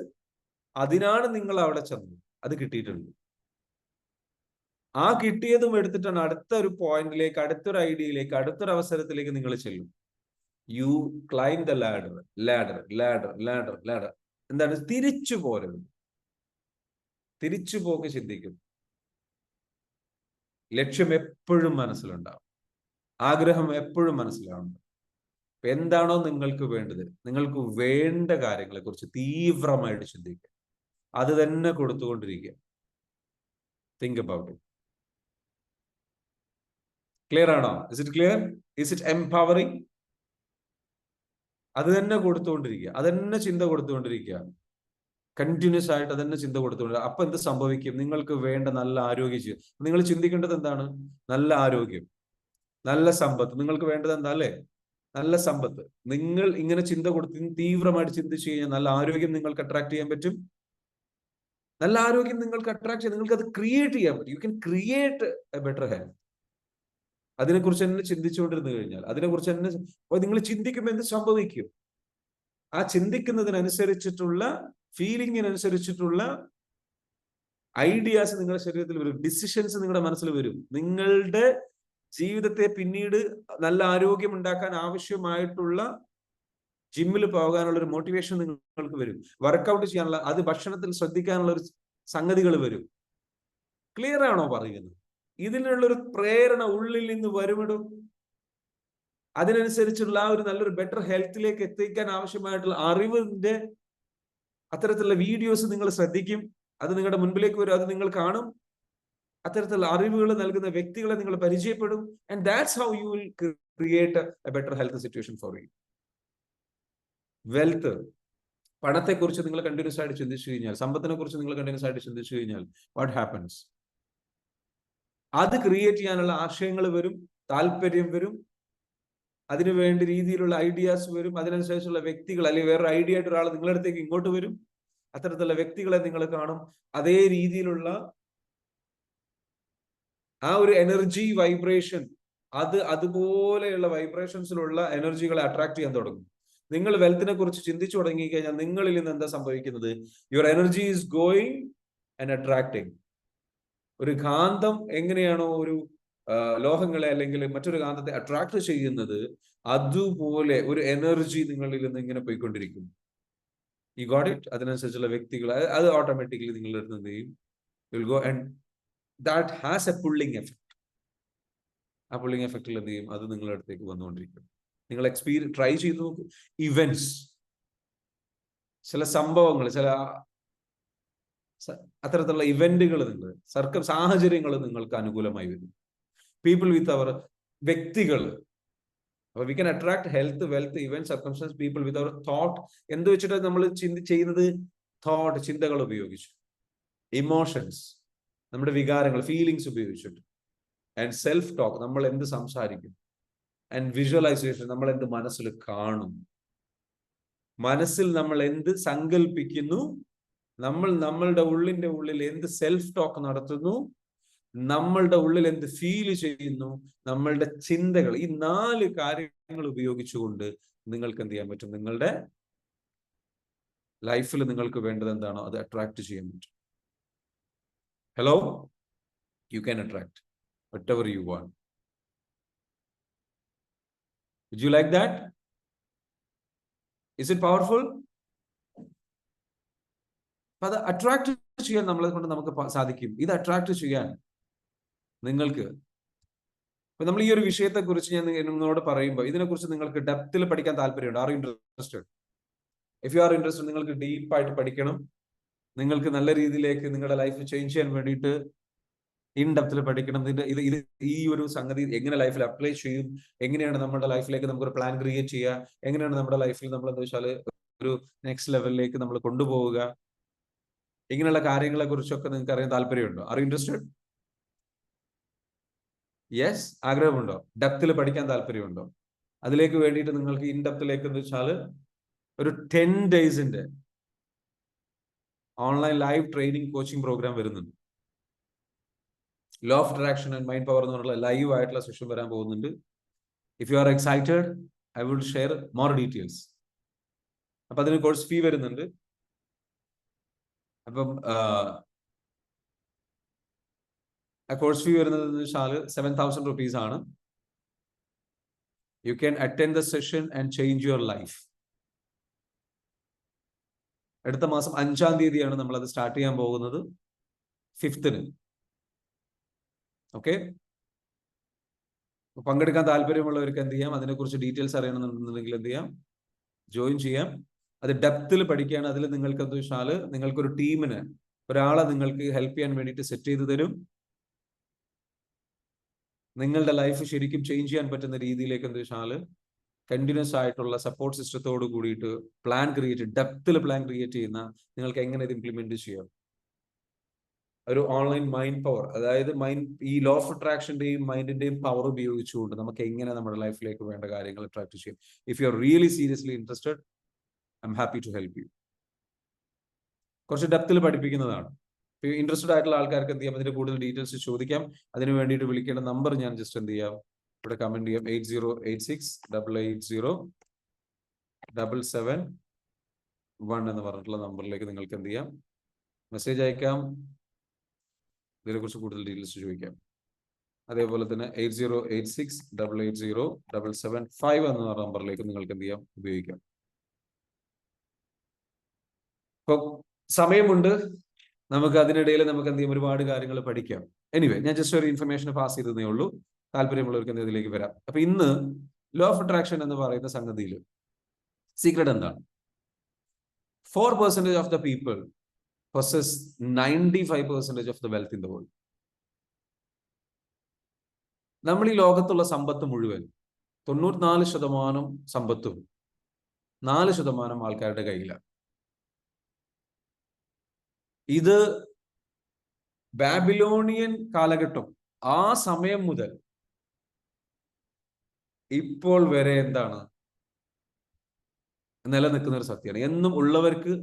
അതിനാണ് നിങ്ങൾ അവിടെ ചെന്നത്. അത് കിട്ടിയിട്ടുണ്ട്. ആ കിട്ടിയതും എടുത്തിട്ടാണ് അടുത്ത ഒരു പോയിന്റിലേക്ക്, അടുത്തൊരു ഐഡിയയിലേക്ക്, അടുത്തൊരു അവസരത്തിലേക്ക് നിങ്ങൾ ചെല്ലും. You climb the ladder, ladder, ladder, ladder, ladder. എന്താണ്? തിരിച്ചു പോരുന്നത്. തിരിച്ചു പോക്ക് ചിന്തിക്കും. ലക്ഷ്യം എപ്പോഴും മനസ്സിലുണ്ടാവും, ആഗ്രഹം എപ്പോഴും മനസ്സിലാവും. എന്താണോ നിങ്ങൾക്ക് വേണ്ടത്, നിങ്ങൾക്ക് വേണ്ട കാര്യങ്ങളെ കുറിച്ച് തീവ്രമായിട്ട് ചിന്തിക്കുക, അത് തന്നെ കൊടുത്തുകൊണ്ടിരിക്കുക. Think about it. ക്ലിയർ ആണോ? Is it clear? Is it empowering? അത് തന്നെ കൊടുത്തുകൊണ്ടിരിക്കുക, അത് തന്നെ ചിന്ത കൊടുത്തുകൊണ്ടിരിക്കുക, കണ്ടിന്യൂസ് ആയിട്ട് അത് തന്നെ ചിന്ത കൊടുത്തുകൊണ്ടിരിക്കുക. അപ്പൊ എന്ത് സംഭവിക്കും? നിങ്ങൾക്ക് വേണ്ട നല്ല ആരോഗ്യം. നിങ്ങൾ ചിന്തിക്കേണ്ടത് എന്താണ്? നല്ല ആരോഗ്യം, നല്ല സമ്പത്ത്. നിങ്ങൾക്ക് വേണ്ടത് എന്താ? അല്ലേ? നല്ല സമ്പത്ത്. നിങ്ങൾ ഇങ്ങനെ ചിന്ത കൊടുത്ത് തീവ്രമായിട്ട് ചിന്തിച്ചു കഴിഞ്ഞാൽ നല്ല ആരോഗ്യം നിങ്ങൾക്ക് അട്രാക്ട് ചെയ്യാൻ പറ്റും. നല്ല ആരോഗ്യം നിങ്ങൾക്ക് അട്രാക്ട് ചെയ്യാൻ, നിങ്ങൾക്ക് അത് ക്രിയേറ്റ് ചെയ്യാൻ പറ്റും. You can create a better health. അതിനെക്കുറിച്ച് തന്നെ ചിന്തിച്ചുകൊണ്ടിരുന്നു കഴിഞ്ഞാൽ, അതിനെക്കുറിച്ച് തന്നെ നിങ്ങൾ ചിന്തിക്കുമ്പോൾ എന്ത് സംഭവിക്കും? ആ ചിന്തിക്കുന്നതിനനുസരിച്ചിട്ടുള്ള, ഫീലിംഗിനനുസരിച്ചിട്ടുള്ള ഐഡിയാസ് നിങ്ങളുടെ ശരീരത്തിൽ വരും, ഡിസിഷൻസ് നിങ്ങളുടെ മനസ്സിൽ വരും. നിങ്ങളുടെ ജീവിതത്തെ പിന്നീട് നല്ല ആരോഗ്യം ഉണ്ടാക്കാൻ ആവശ്യമായിട്ടുള്ള ജിമ്മിൽ പോകാനുള്ള ഒരു മോട്ടിവേഷൻ നിങ്ങൾക്ക് വരും. വർക്കൗട്ട് ചെയ്യാനുള്ള, അത് ഭക്ഷണത്തിൽ ശ്രദ്ധിക്കാനുള്ള ഒരു സംഗതികൾ വരും. ക്ലിയർ ആണോ പറയുന്നത്? ഇതിനുള്ളൊരു പ്രേരണ ഉള്ളിൽ നിന്ന് വരുമിടും. അതിനനുസരിച്ചുള്ള ആ ഒരു നല്ലൊരു ബെറ്റർ ഹെൽത്തിലേക്ക് എത്തിക്കാൻ ആവശ്യമായിട്ടുള്ള അറിവിന്റെ അത്തരത്തിലുള്ള വീഡിയോസ് നിങ്ങൾ ശ്രദ്ധിക്കും. അത് നിങ്ങളുടെ മുൻപിലേക്ക് വരും, അത് നിങ്ങൾ കാണും. അത്തരത്തിലുള്ള അറിവുകൾ നൽകുന്ന വ്യക്തികളെ നിങ്ങൾ പരിചയപ്പെടും. And that's how you will create a better health situation for you. Wealth, പണത്തെക്കുറിച്ച് നിങ്ങൾ കണ്ടിന്യൂസ് ആയിട്ട് ചിന്തിച്ചു കഴിഞ്ഞാൽ, സമ്പത്തിനെ കുറിച്ച് നിങ്ങൾ കണ്ടിന്യൂസ് ആയിട്ട് ചിന്തിച്ചു കഴിഞ്ഞാൽ വാട്ട് ഹാപ്പൻസ്? അത് ക്രിയേറ്റ് ചെയ്യാനുള്ള ആശയങ്ങൾ വരും, താല്പര്യം വരും, അതിനു വേണ്ട രീതിയിലുള്ള ഐഡിയാസ് വരും. അതിനനുസരിച്ചുള്ള വ്യക്തികൾ, അല്ലെങ്കിൽ വേറൊരു ഐഡിയ ആയിട്ട് ഒരാൾ നിങ്ങളുടെ അടുത്തേക്ക് ഇങ്ങോട്ട് വരും. അത്തരത്തിലുള്ള വ്യക്തികളെ നിങ്ങൾ കാണും. അതേ രീതിയിലുള്ള ആ ഒരു എനർജി വൈബ്രേഷൻ, അതുപോലെയുള്ള വൈബ്രേഷൻസിലുള്ള എനർജികളെ അട്രാക്ട് ചെയ്യാൻ തുടങ്ങും. നിങ്ങൾ വെൽത്തിനെ കുറിച്ച് ചിന്തിച്ചു തുടങ്ങി കഴിഞ്ഞാൽ നിങ്ങളിൽ നിന്ന് എന്താ സംഭവിക്കുന്നത്? Your energy is going and attracting. ഒരു കാന്തം എങ്ങനെയാണോ ഒരു ലോഹങ്ങളെ അല്ലെങ്കിൽ മറ്റൊരു കാന്തത്തെ അട്രാക്ട് ചെയ്യുന്നത്, അതുപോലെ ഒരു എനർജി നിങ്ങളിൽ നിന്ന് ഇങ്ങനെ പോയിക്കൊണ്ടിരിക്കും. You got it? അതിനനുസരിച്ചുള്ള വ്യക്തികൾ, അത് ഓട്ടോമാറ്റിക്കലി നിങ്ങളുടെ അടുത്ത് എന്ത് ചെയ്യും? Will go and that has a pulling effect. ആ പുള്ളിങ് എഫക്റ്റിൽ എന്ത് ചെയ്യും? അത് നിങ്ങളുടെ അടുത്തേക്ക് വന്നുകൊണ്ടിരിക്കും. നിങ്ങൾ ട്രൈ ചെയ്ത് നോക്കൂ. ഇവന്റ്സ്, ചില സംഭവങ്ങൾ, ചില അത്തരത്തിലുള്ള ഇവന്റുകൾ, സാഹചര്യങ്ങൾ നിങ്ങൾക്ക് അനുകൂലമായി വരും. പീപ്പിൾ വിത്ത് അവർ വ്യക്തികൾ. അപ്പൊ we can attract health, wealth, event, circumstance, people with our thought. എന്ത് വെച്ചിട്ട് നമ്മൾ ചെയ്യുന്നത്? തോട്ട്, ചിന്തകൾ ഉപയോഗിച്ചു, ഇമോഷൻസ്, നമ്മുടെ വികാരങ്ങൾ, ഫീലിങ്സ് ഉപയോഗിച്ചിട്ട്, ആൻഡ് സെൽഫ് ടോക്ക്, നമ്മൾ എന്ത് സംസാരിക്കും, ആൻഡ് വിഷ്വലൈസേഷൻ, നമ്മൾ എന്ത് മനസ്സിൽ കാണും, മനസ്സിൽ നമ്മൾ എന്ത് സങ്കല്പിക്കുന്നു, നമ്മളുടെ ഉള്ളിൽ എന്ത് സെൽഫ് ടോക്ക് നടത്തുന്നു, നമ്മളുടെ ഉള്ളിൽ എന്ത് ഫീൽ ചെയ്യുന്നു, നമ്മളുടെ ചിന്തകൾ, ഈ 4 കാര്യങ്ങൾ ഉപയോഗിച്ചുകൊണ്ട് നിങ്ങൾക്ക് എന്ത് ചെയ്യാൻ പറ്റും? നിങ്ങളുടെ ലൈഫിൽ നിങ്ങൾക്ക് വേണ്ടത് എന്താണോ അത് അട്രാക്ട് ചെയ്യാൻ പറ്റും. Hello, you can attract whatever you want. Would you like that? Is it powerful? അത് അട്രാക്ട് ചെയ്യാൻ നമ്മളെ കൊണ്ട് നമുക്ക് സാധിക്കും. ഇത് അട്രാക്ട് ചെയ്യാൻ നിങ്ങൾക്ക്, ഇപ്പൊ നമ്മൾ ഈ ഒരു വിഷയത്തെ കുറിച്ച് ഞാൻ നിങ്ങളോട് പറയുമ്പോൾ ഇതിനെക്കുറിച്ച് നിങ്ങൾക്ക് ഡെപ്തിൽ പഠിക്കാൻ താല്പര്യമുണ്ട്. Are you interested? If you are interested, നിങ്ങൾക്ക് ഡീപ്പായിട്ട് പഠിക്കണം, നിങ്ങൾക്ക് നല്ല രീതിയിലേക്ക് നിങ്ങളുടെ ലൈഫ് ചേഞ്ച് ചെയ്യാൻ വേണ്ടിയിട്ട് ഇൻ ഡെപ്തിൽ പഠിക്കണം. ഇത് ഈ ഒരു സംഗതി എങ്ങനെ ലൈഫിൽ അപ്ലൈ ചെയ്യും, എങ്ങനെയാണ് നമ്മുടെ ലൈഫിലേക്ക് നമുക്കൊരു പ്ലാൻ ക്രിയേറ്റ് ചെയ്യുക, എങ്ങനെയാണ് നമ്മുടെ ലൈഫിൽ നമ്മൾ എന്താ വെച്ചാൽ ഒരു നെക്സ്റ്റ് ലെവലിലേക്ക് നമ്മൾ കൊണ്ടുപോവുക, ഇങ്ങനെയുള്ള കാര്യങ്ങളെ കുറിച്ചൊക്കെ നിങ്ങൾക്ക് അറിയാൻ താല്പര്യമുണ്ടോ? Are you interested? യെസ്, ആഗ്രഹമുണ്ടോ? ഡെപ്തിൽ പഠിക്കാൻ താല്പര്യമുണ്ടോ? അതിലേക്ക് വേണ്ടിയിട്ട് നിങ്ങൾക്ക് ഇൻ ഡെപ്തിലേക്ക് എന്ന് വെച്ചാൽ ഒരു 10 days online live training coaching program വരുന്നുണ്ട്. Law of attraction and mind power എന്ന് പറഞ്ഞുള്ള ലൈവ് ആയിട്ടുള്ള സെഷൻ വരാൻ പോകുന്നുണ്ട്. If you are excited, I will share more details. അപ്പൊ അതിന് കോഴ്സ് ഫീ വരുന്നുണ്ട്. അപ്പം ആ കോഴ്സ് ഫീ വരുന്നത് വെച്ചാൽ 7,000 rupees ആണ്. You can attend the session and change your life. അടുത്ത മാസം 5-ാം തീയതിയാണ് നമ്മൾ അത് സ്റ്റാർട്ട് ചെയ്യാൻ പോകുന്നത്, 5th. ഓക്കെ, പങ്കെടുക്കാൻ താല്പര്യമുള്ളവർക്ക് എന്ത് ചെയ്യാം? അതിനെക്കുറിച്ച് ഡീറ്റെയിൽസ് അറിയണമെന്നുണ്ടെങ്കിൽ എന്ത് ചെയ്യാം? ജോയിൻ ചെയ്യാം. അത് ഡെപ്തിൽ പഠിക്കുകയാണ്. അതിൽ നിങ്ങൾക്ക് എന്താ വെച്ചാൽ നിങ്ങൾക്കൊരു ടീമിന്, ഒരാളെ നിങ്ങൾക്ക് ഹെൽപ്പ് ചെയ്യാൻ വേണ്ടിയിട്ട് സെറ്റ് ചെയ്ത് തരും. നിങ്ങളുടെ ലൈഫ് ശരിക്കും ചേഞ്ച് ചെയ്യാൻ പറ്റുന്ന രീതിയിലേക്ക് എന്താ വെച്ചാൽ കണ്ടിന്യൂസ് ആയിട്ടുള്ള സപ്പോർട്ട് സിസ്റ്റത്തോട് കൂടിയിട്ട് ഡെപ്തിൽ പ്ലാൻ ക്രിയേറ്റ് ചെയ്യുന്ന, നിങ്ങൾക്ക് എങ്ങനെ ഇത് ഇംപ്ലിമെന്റ് ചെയ്യാം. ഒരു ഓൺലൈൻ മൈൻഡ് പവർ, അതായത് ഈ ലോ ഓഫ് അട്രാക്ഷന്റെയും മൈൻഡിന്റെയും പവർ ഉപയോഗിച്ചുകൊണ്ട് നമുക്ക് എങ്ങനെ നമ്മുടെ ലൈഫിലേക്ക് വേണ്ട കാര്യങ്ങൾ അട്രാക്ട് ചെയ്യും. If you are really seriously interested, I'm happy to help you. കുറച്ച് ഡെപ്തിൽ പഠിപ്പിക്കുന്നതാണ്. ഇൻട്രസ്റ്റഡ് ആയിട്ടുള്ള ആൾക്കാർക്ക് എന്ത് ചെയ്യാം? അതിന്റെ കൂടുതൽ ഡീറ്റെയിൽസ് ചോദിക്കാം. അതിന് വേണ്ടിയിട്ട് വിളിക്കേണ്ട നമ്പർ ഞാൻ ജസ്റ്റ് എന്ത് ചെയ്യാം, ഇവിടെ കമന്റ് ചെയ്യാം. 8086880771 എന്ന് പറഞ്ഞിട്ടുള്ള നമ്പറിലേക്ക് നിങ്ങൾക്ക് എന്ത് ചെയ്യാം? മെസ്സേജ് അയക്കാം. ഇതിനെക്കുറിച്ച് കൂടുതൽ ഡീറ്റെയിൽസ് ചോദിക്കാം. അതേപോലെ തന്നെ 8086880775 എന്ന നമ്പറിലേക്ക് നിങ്ങൾക്ക് എന്ത് ചെയ്യാം? ഉപയോഗിക്കാം. ഇപ്പൊ സമയമുണ്ട്, നമുക്ക് അതിനിടയിൽ നമുക്ക് എന്ത് ചെയ്യും? ഒരുപാട് കാര്യങ്ങൾ പഠിക്കാം. എനിവേ, ഞാൻ ജസ്റ്റ് ഒരു ഇൻഫർമേഷൻ പാസ് ചെയ്തതേ ഉള്ളൂ. താല്പര്യമുള്ളവർക്ക് എന്ത് ഇതിലേക്ക് വരാം. അപ്പൊ ഇന്ന് ലോ ഓഫ് അട്രാക്ഷൻ എന്ന് പറയുന്ന സംഗതിയിൽ സീക്രട്ട് എന്താണ്? 4% of the people possess 95% of the wealth in the world. നമ്മൾ ഈ ലോകത്തുള്ള സമ്പത്ത് മുഴുവൻ 94% സമ്പത്തും 4% ആൾക്കാരുടെ കയ്യിലാണ്. ഇത് ബാബിലോണിയൻ കാലഘട്ടം, ആ സമയം മുതൽ ഇപ്പോൾ വരെ എന്താണ് നിലനിൽക്കുന്ന ഒരു സത്യമാണ്. എന്നും ഉള്ളവർക്ക്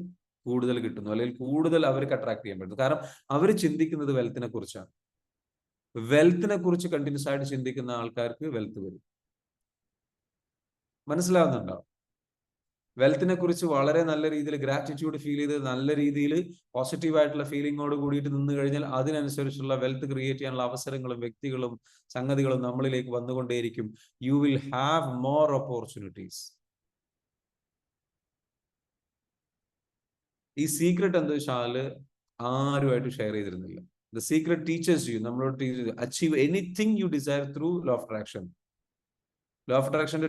കൂടുതൽ കിട്ടുന്നു, അല്ലെങ്കിൽ കൂടുതൽ അവർക്ക് അട്രാക്ട് ചെയ്യാൻ പറ്റുന്നു. കാരണം അവർ ചിന്തിക്കുന്നത് വെൽത്തിനെ കുറിച്ചാണ്. വെൽത്തിനെ കുറിച്ച് കണ്ടിന്യൂസ് ആയിട്ട് ചിന്തിക്കുന്ന ആൾക്കാർക്ക് വെൽത്ത് വരും. മനസ്സിലാവുന്നുണ്ടോ? വെൽത്തിനെ കുറിച്ച് വളരെ നല്ല രീതിയിൽ ഗ്രാറ്റിറ്റ്യൂഡ് ഫീൽ ചെയ്ത് നല്ല രീതിയിൽ പോസിറ്റീവ് ആയിട്ടുള്ള ഫീലിങ്ങോട് കൂടിയിട്ട് നിന്ന് കഴിഞ്ഞാൽ അതിനനുസരിച്ചുള്ള വെൽത്ത് ക്രിയേറ്റ് ചെയ്യാനുള്ള അവസരങ്ങളും വ്യക്തികളും സംഗതികളും നമ്മളിലേക്ക് വന്നുകൊണ്ടേയിരിക്കും. You will have more opportunities. ഈ സീക്രട്ട് എന്താ വെച്ചാൽ ആരുമായിട്ട് ഷെയർ ചെയ്തിരുന്നില്ല. ദ സീക്രട്ട് ടീച്ചേഴ്സ് യു, നമ്മളോട് achieve anything you desire through law of attraction. Law of അട്രാക്ഷന്റെ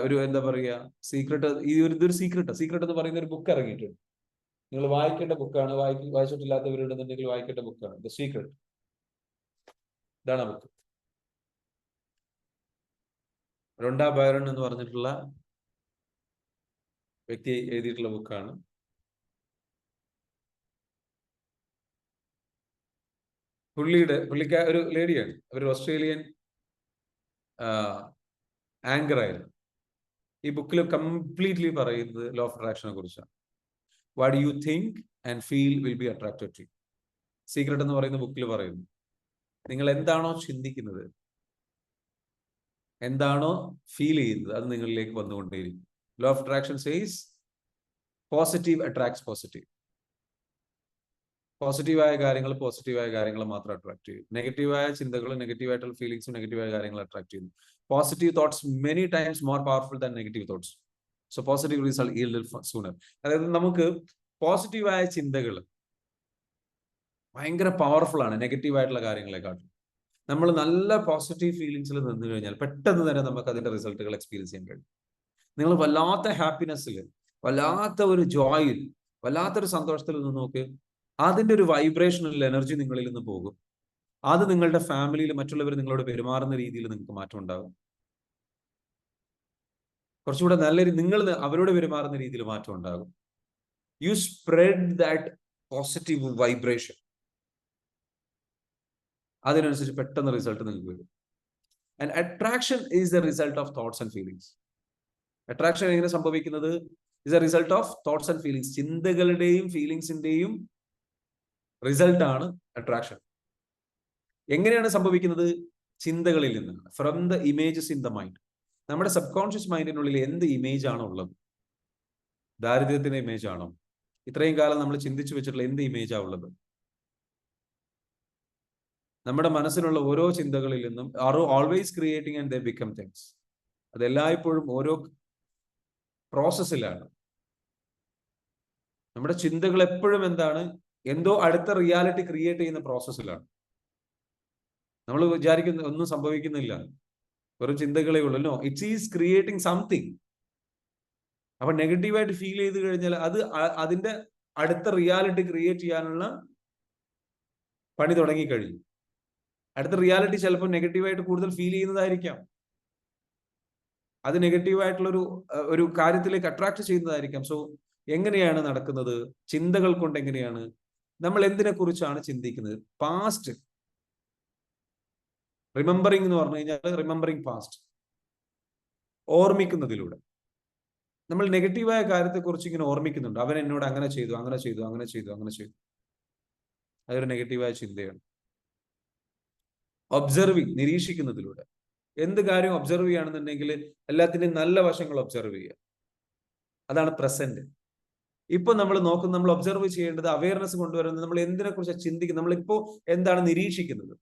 ഒരു എന്താ പറയുക, സീക്രട്ട്, ഇതൊരു സീക്രട്ട് എന്ന് പറയുന്ന ഒരു ബുക്ക് ഇറങ്ങിയിട്ടുണ്ട്. നിങ്ങൾ വായിക്കേണ്ട ബുക്കാണ്. വായിച്ചിട്ടില്ലാത്തവരുണ്ടെന്നുണ്ടെങ്കിൽ വായിക്കേണ്ട ബുക്കാണ് ദ സീക്രട്ട്. ഇതാണ് ആ ബുക്ക്. റോണ്ട ബൈറൺ എന്ന് പറഞ്ഞിട്ടുള്ള വ്യക്തി എഴുതിയിട്ടുള്ള ബുക്കാണ്. പുള്ളിക്കാർ ഒരു ലേഡിയാണ്, ഒരു ഓസ്ട്രേലിയൻ ആങ്കർ ആയിരുന്നു. ഈ ബുക്കിൽ കംപ്ലീറ്റ്ലി പറയുന്നത് ലോ ഓഫ് അട്രാക്ഷനെ കുറിച്ചാണ്. What you think and feel will be attracted to. Secret എന്ന് പറയുന്ന ബുക്കിൽ പറയുന്നു, നിങ്ങൾ എന്താണോ ചിന്തിക്കുന്നത്, എന്താണോ ഫീൽ ചെയ്യുന്നത്, അത് നിങ്ങളിലേക്ക് വന്നുകൊണ്ടേയിരിക്കും. Law of attraction says positive attracts positive. പോസിറ്റീവായ കാര്യങ്ങൾ മാത്രം അട്രാക്ട് ചെയ്യും. നെഗറ്റീവായ ചിന്തകൾ, നെഗറ്റീവായിട്ടുള്ള ഫീലിംഗ്സും, നെഗറ്റീവായ കാര്യങ്ങൾ അട്രാക്ട് ചെയ്യുന്നു. Positive thoughts many times more powerful than negative thoughts. So positive result yield sooner. അതായത് നമുക്ക് പോസിറ്റീവായ ചിന്തകൾ ഭയങ്കര പവർഫുൾ ആണ് നെഗറ്റീവായിട്ടുള്ള കാര്യങ്ങളെക്കാട്ടും. നമ്മൾ നല്ല പോസിറ്റീവ് ഫീലിംഗ്സിൽ നിന്ന് കഴിഞ്ഞാൽ പെട്ടെന്ന് തന്നെ നമുക്ക് അതിന്റെ റിസൾട്ടുകൾ എക്സ്പീരിയൻസ് ചെയ്യാൻ കഴിയും. നിങ്ങൾ വല്ലാത്ത ഹാപ്പിനെസ്സിൽ, വല്ലാത്ത ഒരു ജോയിൽ, വല്ലാത്തൊരു സന്തോഷത്തിൽ നിന്ന് നോക്ക്, അതിന്റെ ഒരു വൈബ്രേഷണൽ എനർജി നിങ്ങളിൽ നിന്ന് പോകും. അത് നിങ്ങളുടെ ഫാമിലിയിൽ മറ്റുള്ളവർ നിങ്ങളോട് പെരുമാറുന്ന രീതിയിൽ നിങ്ങൾക്ക് മാറ്റം ഉണ്ടാകും. കുറച്ചുകൂടെ നല്ല നിങ്ങൾ അവരോട് പെരുമാറുന്ന രീതിയിൽ മാറ്റം ഉണ്ടാകും. You spread that positive vibration. അതിനനുസരിച്ച് പെട്ടെന്ന് റിസൾട്ട് നിങ്ങൾക്ക് വരും. And attraction is the result of thoughts and feelings. Attraction എങ്ങനെ സംഭവിക്കുന്നത്? Is a result of thoughts and feelings. ചിന്തകളുടെയും ഫീലിംഗ്സിന്റെയും റിസൾട്ട് ആണ് അട്രാക്ഷൻ. എങ്ങനെയാണ് സംഭവിക്കുന്നത്? ചിന്തകളിൽ നിന്നാണ്. From the images in the mind. നമ്മുടെ സബ് കോൺഷ്യസ് മൈൻഡിനുള്ളിൽ എന്ത് ഇമേജ് ആണോ ഉള്ളത്? ദാരിദ്ര്യത്തിന്റെ ഇമേജ് ആണോ? ഇത്രയും കാലം നമ്മൾ ചിന്തിച്ചു വെച്ചിട്ടുള്ള എന്ത് ഇമേജാണ് ഉള്ളത്? നമ്മുടെ മനസ്സിലുള്ള ഓരോ ചിന്തകളിൽ നിന്നും are always creating and they become things. അത് എല്ലായ്പ്പോഴും ഓരോ പ്രോസസ്സിലാണ്. നമ്മുടെ ചിന്തകൾ എപ്പോഴും എന്താണ്? എന്തോ അടുത്ത റിയാലിറ്റി ക്രിയേറ്റ് ചെയ്യുന്ന പ്രോസസ്സിലാണ്. നമ്മൾ വിചാരിക്കുന്ന ഒന്നും സംഭവിക്കുന്നില്ല, വെറും ചിന്തകളേ ഉള്ളൂ. No, it's is creating something. അപ്പൊ നെഗറ്റീവായിട്ട് ഫീൽ ചെയ്ത് കഴിഞ്ഞാൽ അത് അതിന്റെ അടുത്ത റിയാലിറ്റി ക്രിയേറ്റ് ചെയ്യാനുള്ള പണി തുടങ്ങിക്കഴിഞ്ഞു. അടുത്ത റിയാലിറ്റി ചിലപ്പോൾ നെഗറ്റീവായിട്ട് കൂടുതൽ ഫീൽ ചെയ്യുന്നതായിരിക്കാം. അത് നെഗറ്റീവായിട്ടുള്ള ഒരു കാര്യത്തിലേക്ക് അട്രാക്ട് ചെയ്യുന്നതായിരിക്കാം. സോ എങ്ങനെയാണ് നടക്കുന്നത്? ചിന്തകൾ കൊണ്ട് എങ്ങനെയാണ്? നമ്മൾ എന്തിനെ കുറിച്ചാണ് ചിന്തിക്കുന്നത്? പാസ്റ്റ് റിമെമ്പറിംഗ് എന്ന് പറഞ്ഞു കഴിഞ്ഞാൽ റിമെമ്പറിംഗ് പാസ്റ്റ്, ഓർമ്മിക്കുന്നതിലൂടെ. നമ്മൾ നെഗറ്റീവായ കാര്യത്തെക്കുറിച്ച് ഇങ്ങനെ ഓർമ്മിക്കുന്നുണ്ട്. അവൻ എന്നോട് അങ്ങനെ ചെയ്തു, അങ്ങനെ ചെയ്തു, അങ്ങനെ ചെയ്തു, അങ്ങനെ ചെയ്തു. അതൊരു നെഗറ്റീവായ ചിന്തയാണ്. ഒബ്സർവിങ്, നിരീക്ഷിക്കുന്നതിലൂടെ. എന്ത് കാര്യം ഒബ്സർവ് ചെയ്യുകയാണെന്നുണ്ടെങ്കിൽ എല്ലാത്തിന്റെയും നല്ല വശങ്ങൾ ഒബ്സർവ് ചെയ്യുക. അതാണ് പ്രസന്റ്. ഇപ്പൊ നമ്മൾ നോക്കുന്നത്, നമ്മൾ ഒബ്സർവ് ചെയ്യേണ്ടത്, അവയർനെസ് കൊണ്ടുവരുന്നത്, നമ്മൾ എന്തിനെ കുറിച്ച് ചിന്തിക്കുന്നത്, നമ്മളിപ്പോ എന്താണ് നിരീക്ഷിക്കുന്നത്.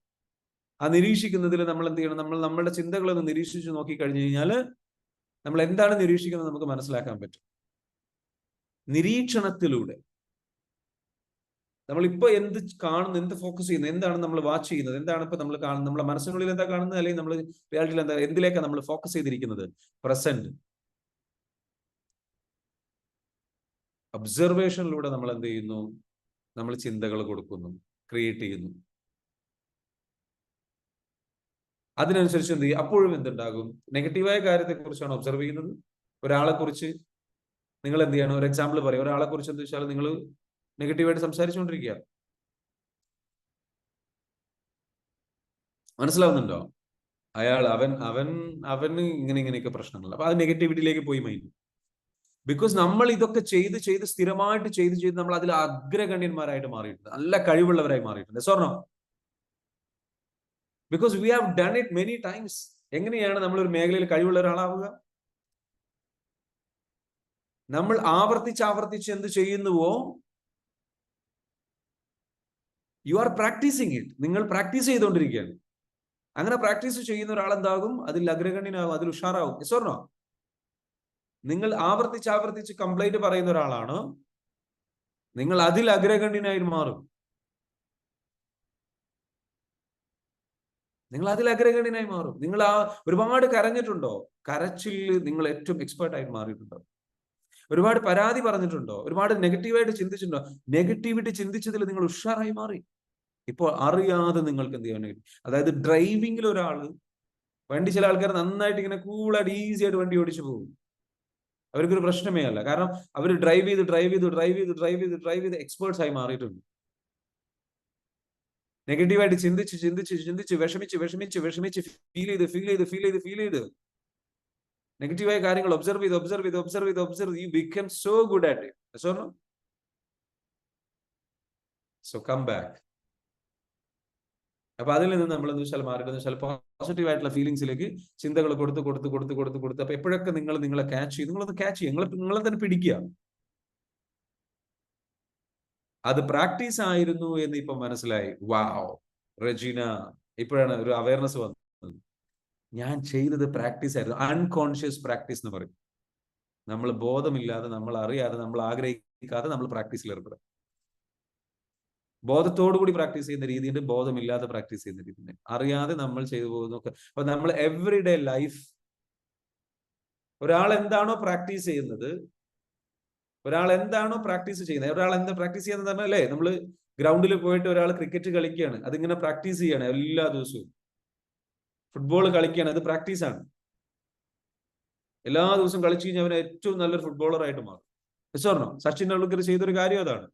ആ നിരീക്ഷിക്കുന്നതിൽ നമ്മൾ എന്ത് ചെയ്യണം? നമ്മൾ നമ്മളുടെ ചിന്തകളൊന്ന് നിരീക്ഷിച്ച് നോക്കിക്കഴിഞ്ഞു കഴിഞ്ഞാൽ നമ്മൾ എന്താണ് നിരീക്ഷിക്കുന്നത് നമുക്ക് മനസ്സിലാക്കാൻ പറ്റും. നിരീക്ഷണത്തിലൂടെ നമ്മളിപ്പോ എന്ത് കാണുന്നു, എന്ത് ഫോക്കസ് ചെയ്യുന്നു, എന്താണ് നമ്മൾ വാച്ച് ചെയ്യുന്നത്, എന്താണ് ഇപ്പൊ നമ്മൾ കാണുന്നത്, നമ്മളെ മനസ്സിനുള്ളിൽ എന്താ കാണുന്നത്, അല്ലെങ്കിൽ നമ്മൾ റിയാലിറ്റിയിൽ എന്താ, എന്തിലേക്കാണ് നമ്മൾ ഫോക്കസ് ചെയ്തിരിക്കുന്നത്? പ്രസന്റ്. ഒബ്സർവേഷനിലൂടെ നമ്മൾ എന്ത് ചെയ്യുന്നു? നമ്മൾ ചിന്തകൾ കൊടുക്കുന്നു, ക്രിയേറ്റ് ചെയ്യുന്നു. അതിനനുസരിച്ച് എന്ത് ചെയ്യും? അപ്പോഴും എന്തുണ്ടാകും? നെഗറ്റീവായ കാര്യത്തെ കുറിച്ചാണ് ഒബ്സർവ് ചെയ്യുന്നത്. ഒരാളെ കുറിച്ച് നിങ്ങൾ എന്ത് ചെയ്യണം? ഒരു എക്സാമ്പിൾ പറയും. ഒരാളെ കുറിച്ച് എന്താ വെച്ചാൽ നിങ്ങൾ നെഗറ്റീവായിട്ട് സംസാരിച്ചുകൊണ്ടിരിക്കുക. മനസ്സിലാവുന്നുണ്ടോ? അവന് ഇങ്ങനെയൊക്കെ പ്രശ്നങ്ങൾ. അപ്പൊ അത് നെഗറ്റിവിറ്റിയിലേക്ക് പോയി മൈൻഡ്. ബിക്കോസ് നമ്മൾ ഇതൊക്കെ ചെയ്ത് സ്ഥിരമായിട്ട് ചെയ്ത് നമ്മൾ അതിൽ അഗ്രഗണ്യന്മാരായിട്ട് മാറിയിട്ടുണ്ട്, നല്ല കഴിവുള്ളവരായി മാറിയിട്ടുണ്ട്. സ്വർണം. Because we have done it many times. എങ്ങനെയാണ് നമ്മൾ ഒരു മേഖലയിൽ കഴിവുള്ള ഒരാളാവുക? നമ്മൾ ആവർത്തിച്ച് എന്ത് ചെയ്യുന്നുവോ, യു ആർ പ്രാക്ടീസിങ് ഇറ്റ്. നിങ്ങൾ പ്രാക്ടീസ് ചെയ്തുകൊണ്ടിരിക്കുകയാണ്. അങ്ങനെ പ്രാക്ടീസ് ചെയ്യുന്ന ഒരാളെന്താകും? അതിൽ അഗ്രഗണ്യനാകും, അതിൽ ഉഷാറാവും. സ്വർണോ, നിങ്ങൾ ആവർത്തിച്ച് കംപ്ലൈന്റ് പറയുന്ന ഒരാളാണ്, നിങ്ങൾ അതിൽ അഗ്രഗണ്യനായി മാറും. നിങ്ങൾ അതിൽ അഗ്രഗണ്യനായി മാറും. നിങ്ങൾ ഒരുപാട് കരഞ്ഞിട്ടുണ്ടോ? കരച്ചിൽ നിങ്ങൾ ഏറ്റവും എക്സ്പേർട്ട് ആയിട്ട് മാറിയിട്ടുണ്ടോ? ഒരുപാട് പരാതി പറഞ്ഞിട്ടുണ്ടോ? ഒരുപാട് നെഗറ്റീവായിട്ട് ചിന്തിച്ചിട്ടുണ്ടോ? നെഗറ്റിവിറ്റി ചിന്തിച്ചതിൽ നിങ്ങൾ ഉഷാറായി മാറി. ഇപ്പോൾ അറിയാതെ നിങ്ങൾക്ക് എന്ത് ചെയ്യാൻ കഴിയും? അതായത് ഡ്രൈവിംഗിൽ ഒരാള് വണ്ടി, ചില ആൾക്കാർ നന്നായിട്ട് ഇങ്ങനെ കൂളായിട്ട് ഈസി ആയിട്ട് വണ്ടി ഓടിച്ചു പോകും. അവർക്കൊരു പ്രശ്നമേ അല്ല. കാരണം അവർ ഡ്രൈവ് ചെയ്ത് എക്സ്പേർട്സ് ആയി മാറിയിട്ടുണ്ട്. നെഗറ്റീവായിട്ട് ചിന്തിച്ച് വിഷമിച്ച് ഫീൽ ചെയ്ത് നെഗറ്റീവായ കാര്യങ്ങൾ ഒബ്സർവ് ചെയ്ത് you become so good at it. So come back. അപ്പൊ അതിൽ നിന്ന് നമ്മൾ എന്ന് വെച്ചാൽ മാറിയെന്ന് വെച്ചാൽ പോസിറ്റീവ് ആയിട്ടുള്ള ഫീലിംഗ്സിലേക്ക് ചിന്തകൾ കൊടുത്ത് അപ്പൊ എപ്പോഴൊക്കെ നിങ്ങളെ ക്യാച്ച് ചെയ്യും, നിങ്ങളൊന്ന് ക്യാച്ച് ചെയ്യുക, നിങ്ങളെ തന്നെ പിടിക്കുക. അത് പ്രാക്ടീസ് ആയിരുന്നു എന്ന് ഇപ്പൊ മനസ്സിലായി. വാവ്, റെജീന, ഇപ്പോഴാണ് ഒരു അവയർനെസ് വന്നത്. ഞാൻ ചെയ്തത് പ്രാക്ടീസ് ആയിരുന്നു. അൺകോൺഷ്യസ് പ്രാക്ടീസ് എന്ന് പറയും. നമ്മൾ ബോധമില്ലാതെ, നമ്മൾ അറിയാതെ, നമ്മൾ ആഗ്രഹിക്കാതെ നമ്മൾ പ്രാക്ടീസിൽ ഏർപ്പെടും. ബോധത്തോടു കൂടി പ്രാക്ടീസ് ചെയ്യുന്ന രീതിയുണ്ട്, ബോധമില്ലാതെ പ്രാക്ടീസ് ചെയ്യുന്ന രീതിയുണ്ട്. അറിയാതെ നമ്മൾ ചെയ്തു പോകുന്നൊക്കെ. അപ്പൊ നമ്മൾ എവറിഡേ ലൈഫ്, ഒരാൾ എന്താണോ പ്രാക്ടീസ് ചെയ്യുന്നത്, ഒരാൾ എന്താ പ്രാക്ടീസ് ചെയ്യുന്നത് പറഞ്ഞാലേ, നമ്മൾ ഗ്രൗണ്ടിൽ പോയിട്ട് ഒരാൾ ക്രിക്കറ്റ് കളിക്കുകയാണ്, അതിങ്ങനെ പ്രാക്ടീസ് ചെയ്യാണ് എല്ലാ ദിവസവും. ഫുട്ബോൾ കളിക്കുകയാണ്, അത് പ്രാക്ടീസാണ്. എല്ലാ ദിവസവും കളിച്ചു കഴിഞ്ഞാൽ അവന് ഏറ്റവും നല്ലൊരു ഫുട്ബോളർ ആയിട്ട് മാറും. പറഞ്ഞോ, സച്ചിൻ ടെണ്ടുൽക്കർ ചെയ്തൊരു കാര്യം അതാണ്.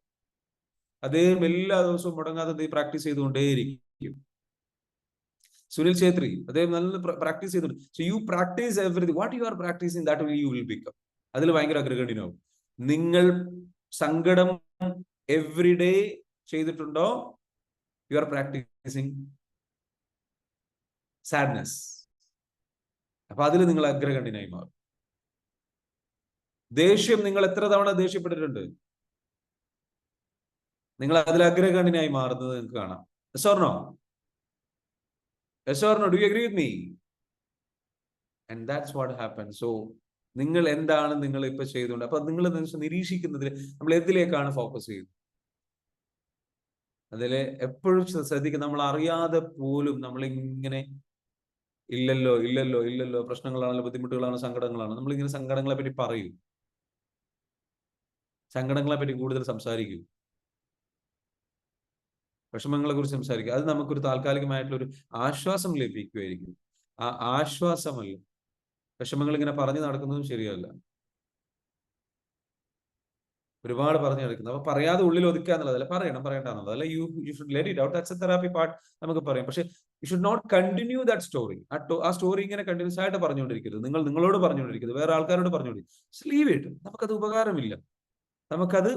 അദ്ദേഹം എല്ലാ ദിവസവും മുടങ്ങാതെ പ്രാക്ടീസ് ചെയ്തുകൊണ്ടേയിരിക്കും. സുനിൽ ഛേത്രി, അദ്ദേഹം നല്ല പ്രാക്ടീസ് ചെയ്തിട്ടുണ്ട്. So you practice everything. What you are practicing, that you will become. അതിൽ ഭയങ്കര അഗ്രഗണ്യനാവും. നിങ്ങൾ സങ്കടം എവറിഡേ ചെയ്തിട്ടുണ്ടോ? You are practicing sadness. അപ്പൊ അതിൽ നിങ്ങൾ അഗ്രഗണ്യനായി മാറും. ദേഷ്യം, നിങ്ങൾ എത്ര തവണ ദേഷ്യപ്പെട്ടിട്ടുണ്ട്? നിങ്ങൾ അതിൽ അഗ്രഗണ്യനായി മാറുന്നത് നിങ്ങൾക്ക് കാണാം. Yes or no? Yes or no? Do you agree with me? And that's what happened. So നിങ്ങൾ എന്താണ് നിങ്ങൾ ഇപ്പൊ ചെയ്തുകൊണ്ട്, അപ്പൊ നിങ്ങൾ നിരീക്ഷിക്കുന്നതിൽ നമ്മൾ എന്തിലേക്കാണ് ഫോക്കസ് ചെയ്യുന്നത്? അതില് എപ്പോഴും ശ്രദ്ധിക്കുക. നമ്മൾ അറിയാതെ പോലും നമ്മൾ ഇങ്ങനെ ഇല്ലല്ലോ പ്രശ്നങ്ങളാണല്ലോ, ബുദ്ധിമുട്ടുകളാണ്, സങ്കടങ്ങളാണ്, നമ്മളിങ്ങനെ സങ്കടങ്ങളെ പറ്റി പറയും, സങ്കടങ്ങളെ പറ്റി കൂടുതൽ സംസാരിക്കും, വിഷമങ്ങളെ കുറിച്ച് സംസാരിക്കുക. അത് നമുക്കൊരു താൽക്കാലികമായിട്ടുള്ള ഒരു ആശ്വാസം ലഭിക്കുമായിരിക്കും. ആ ആശ്വാസമല്ല, വിഷമങ്ങൾ ഇങ്ങനെ പറഞ്ഞു നടക്കുന്നതും ശരിയല്ല. ഒരുപാട് പറഞ്ഞു നടക്കുന്നത്. അപ്പൊ പറയാതെ ഉള്ളിൽ ഒതുക്കുക എന്നുള്ളതല്ല, പറയണ്ടെന്നുള്ളതല്ല. You should let it out. That's a therapy part. നമുക്ക് പറയാം. പക്ഷെ you should not continue that story. ആ സ്റ്റോറി ഇങ്ങനെ കണ്ടിന്യൂസ് ആയിട്ട് പറഞ്ഞുകൊണ്ടിരിക്കരുത്. നിങ്ങളോട് പറഞ്ഞുകൊണ്ടിരിക്കരുത്, വേറെ ആൾക്കാരോട് പറഞ്ഞുകൊണ്ടിരിക്കും. Leave it. നമുക്കത് ഉപകാരമില്ല, നമുക്കത്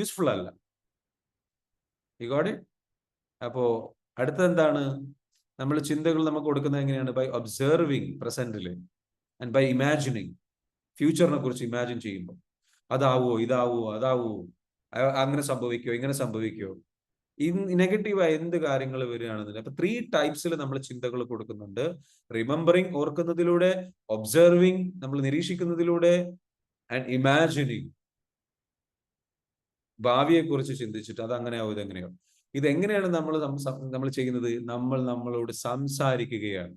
യൂസ്ഫുൾ അല്ല. You got it? അപ്പോ അടുത്തത് എന്താണ്? നമ്മൾ ചിന്തകൾ നമുക്ക് കൊടുക്കുന്നത് എങ്ങനെയാണ്? ബൈ ഒബ്സർവിങ് പ്രസന്റില് ആൻഡ് ബൈ ഇമാജിനിങ്. ഫ്യൂച്ചറിനെ കുറിച്ച് ഇമാജിൻ ചെയ്യുമ്പോൾ, അതാവോ അതാവോ, അങ്ങനെ സംഭവിക്കോ, ഇങ്ങനെ സംഭവിക്കോ, ഈ നെഗറ്റീവായ എന്ത് കാര്യങ്ങൾ വരികയാണെന്നില്ല. അപ്പൊ 3 ടൈപ്സിൽ നമ്മൾ ചിന്തകൾ കൊടുക്കുന്നുണ്ട്. റിമെമ്പറിങ്, ഓർക്കുന്നതിലൂടെ; ഒബ്സർവിങ്, നമ്മൾ നിരീക്ഷിക്കുന്നതിലൂടെ; ആൻഡ് ഇമാജിനിങ്, ഭാവിയെ കുറിച്ച് ചിന്തിച്ചിട്ട് അത് അങ്ങനെയാവും, ഇതെങ്ങനെയാവും. ഇതെങ്ങനെയാണ് നമ്മൾ ചെയ്യുന്നത്? നമ്മൾ നമ്മളോട് സംസാരിക്കുകയാണ്.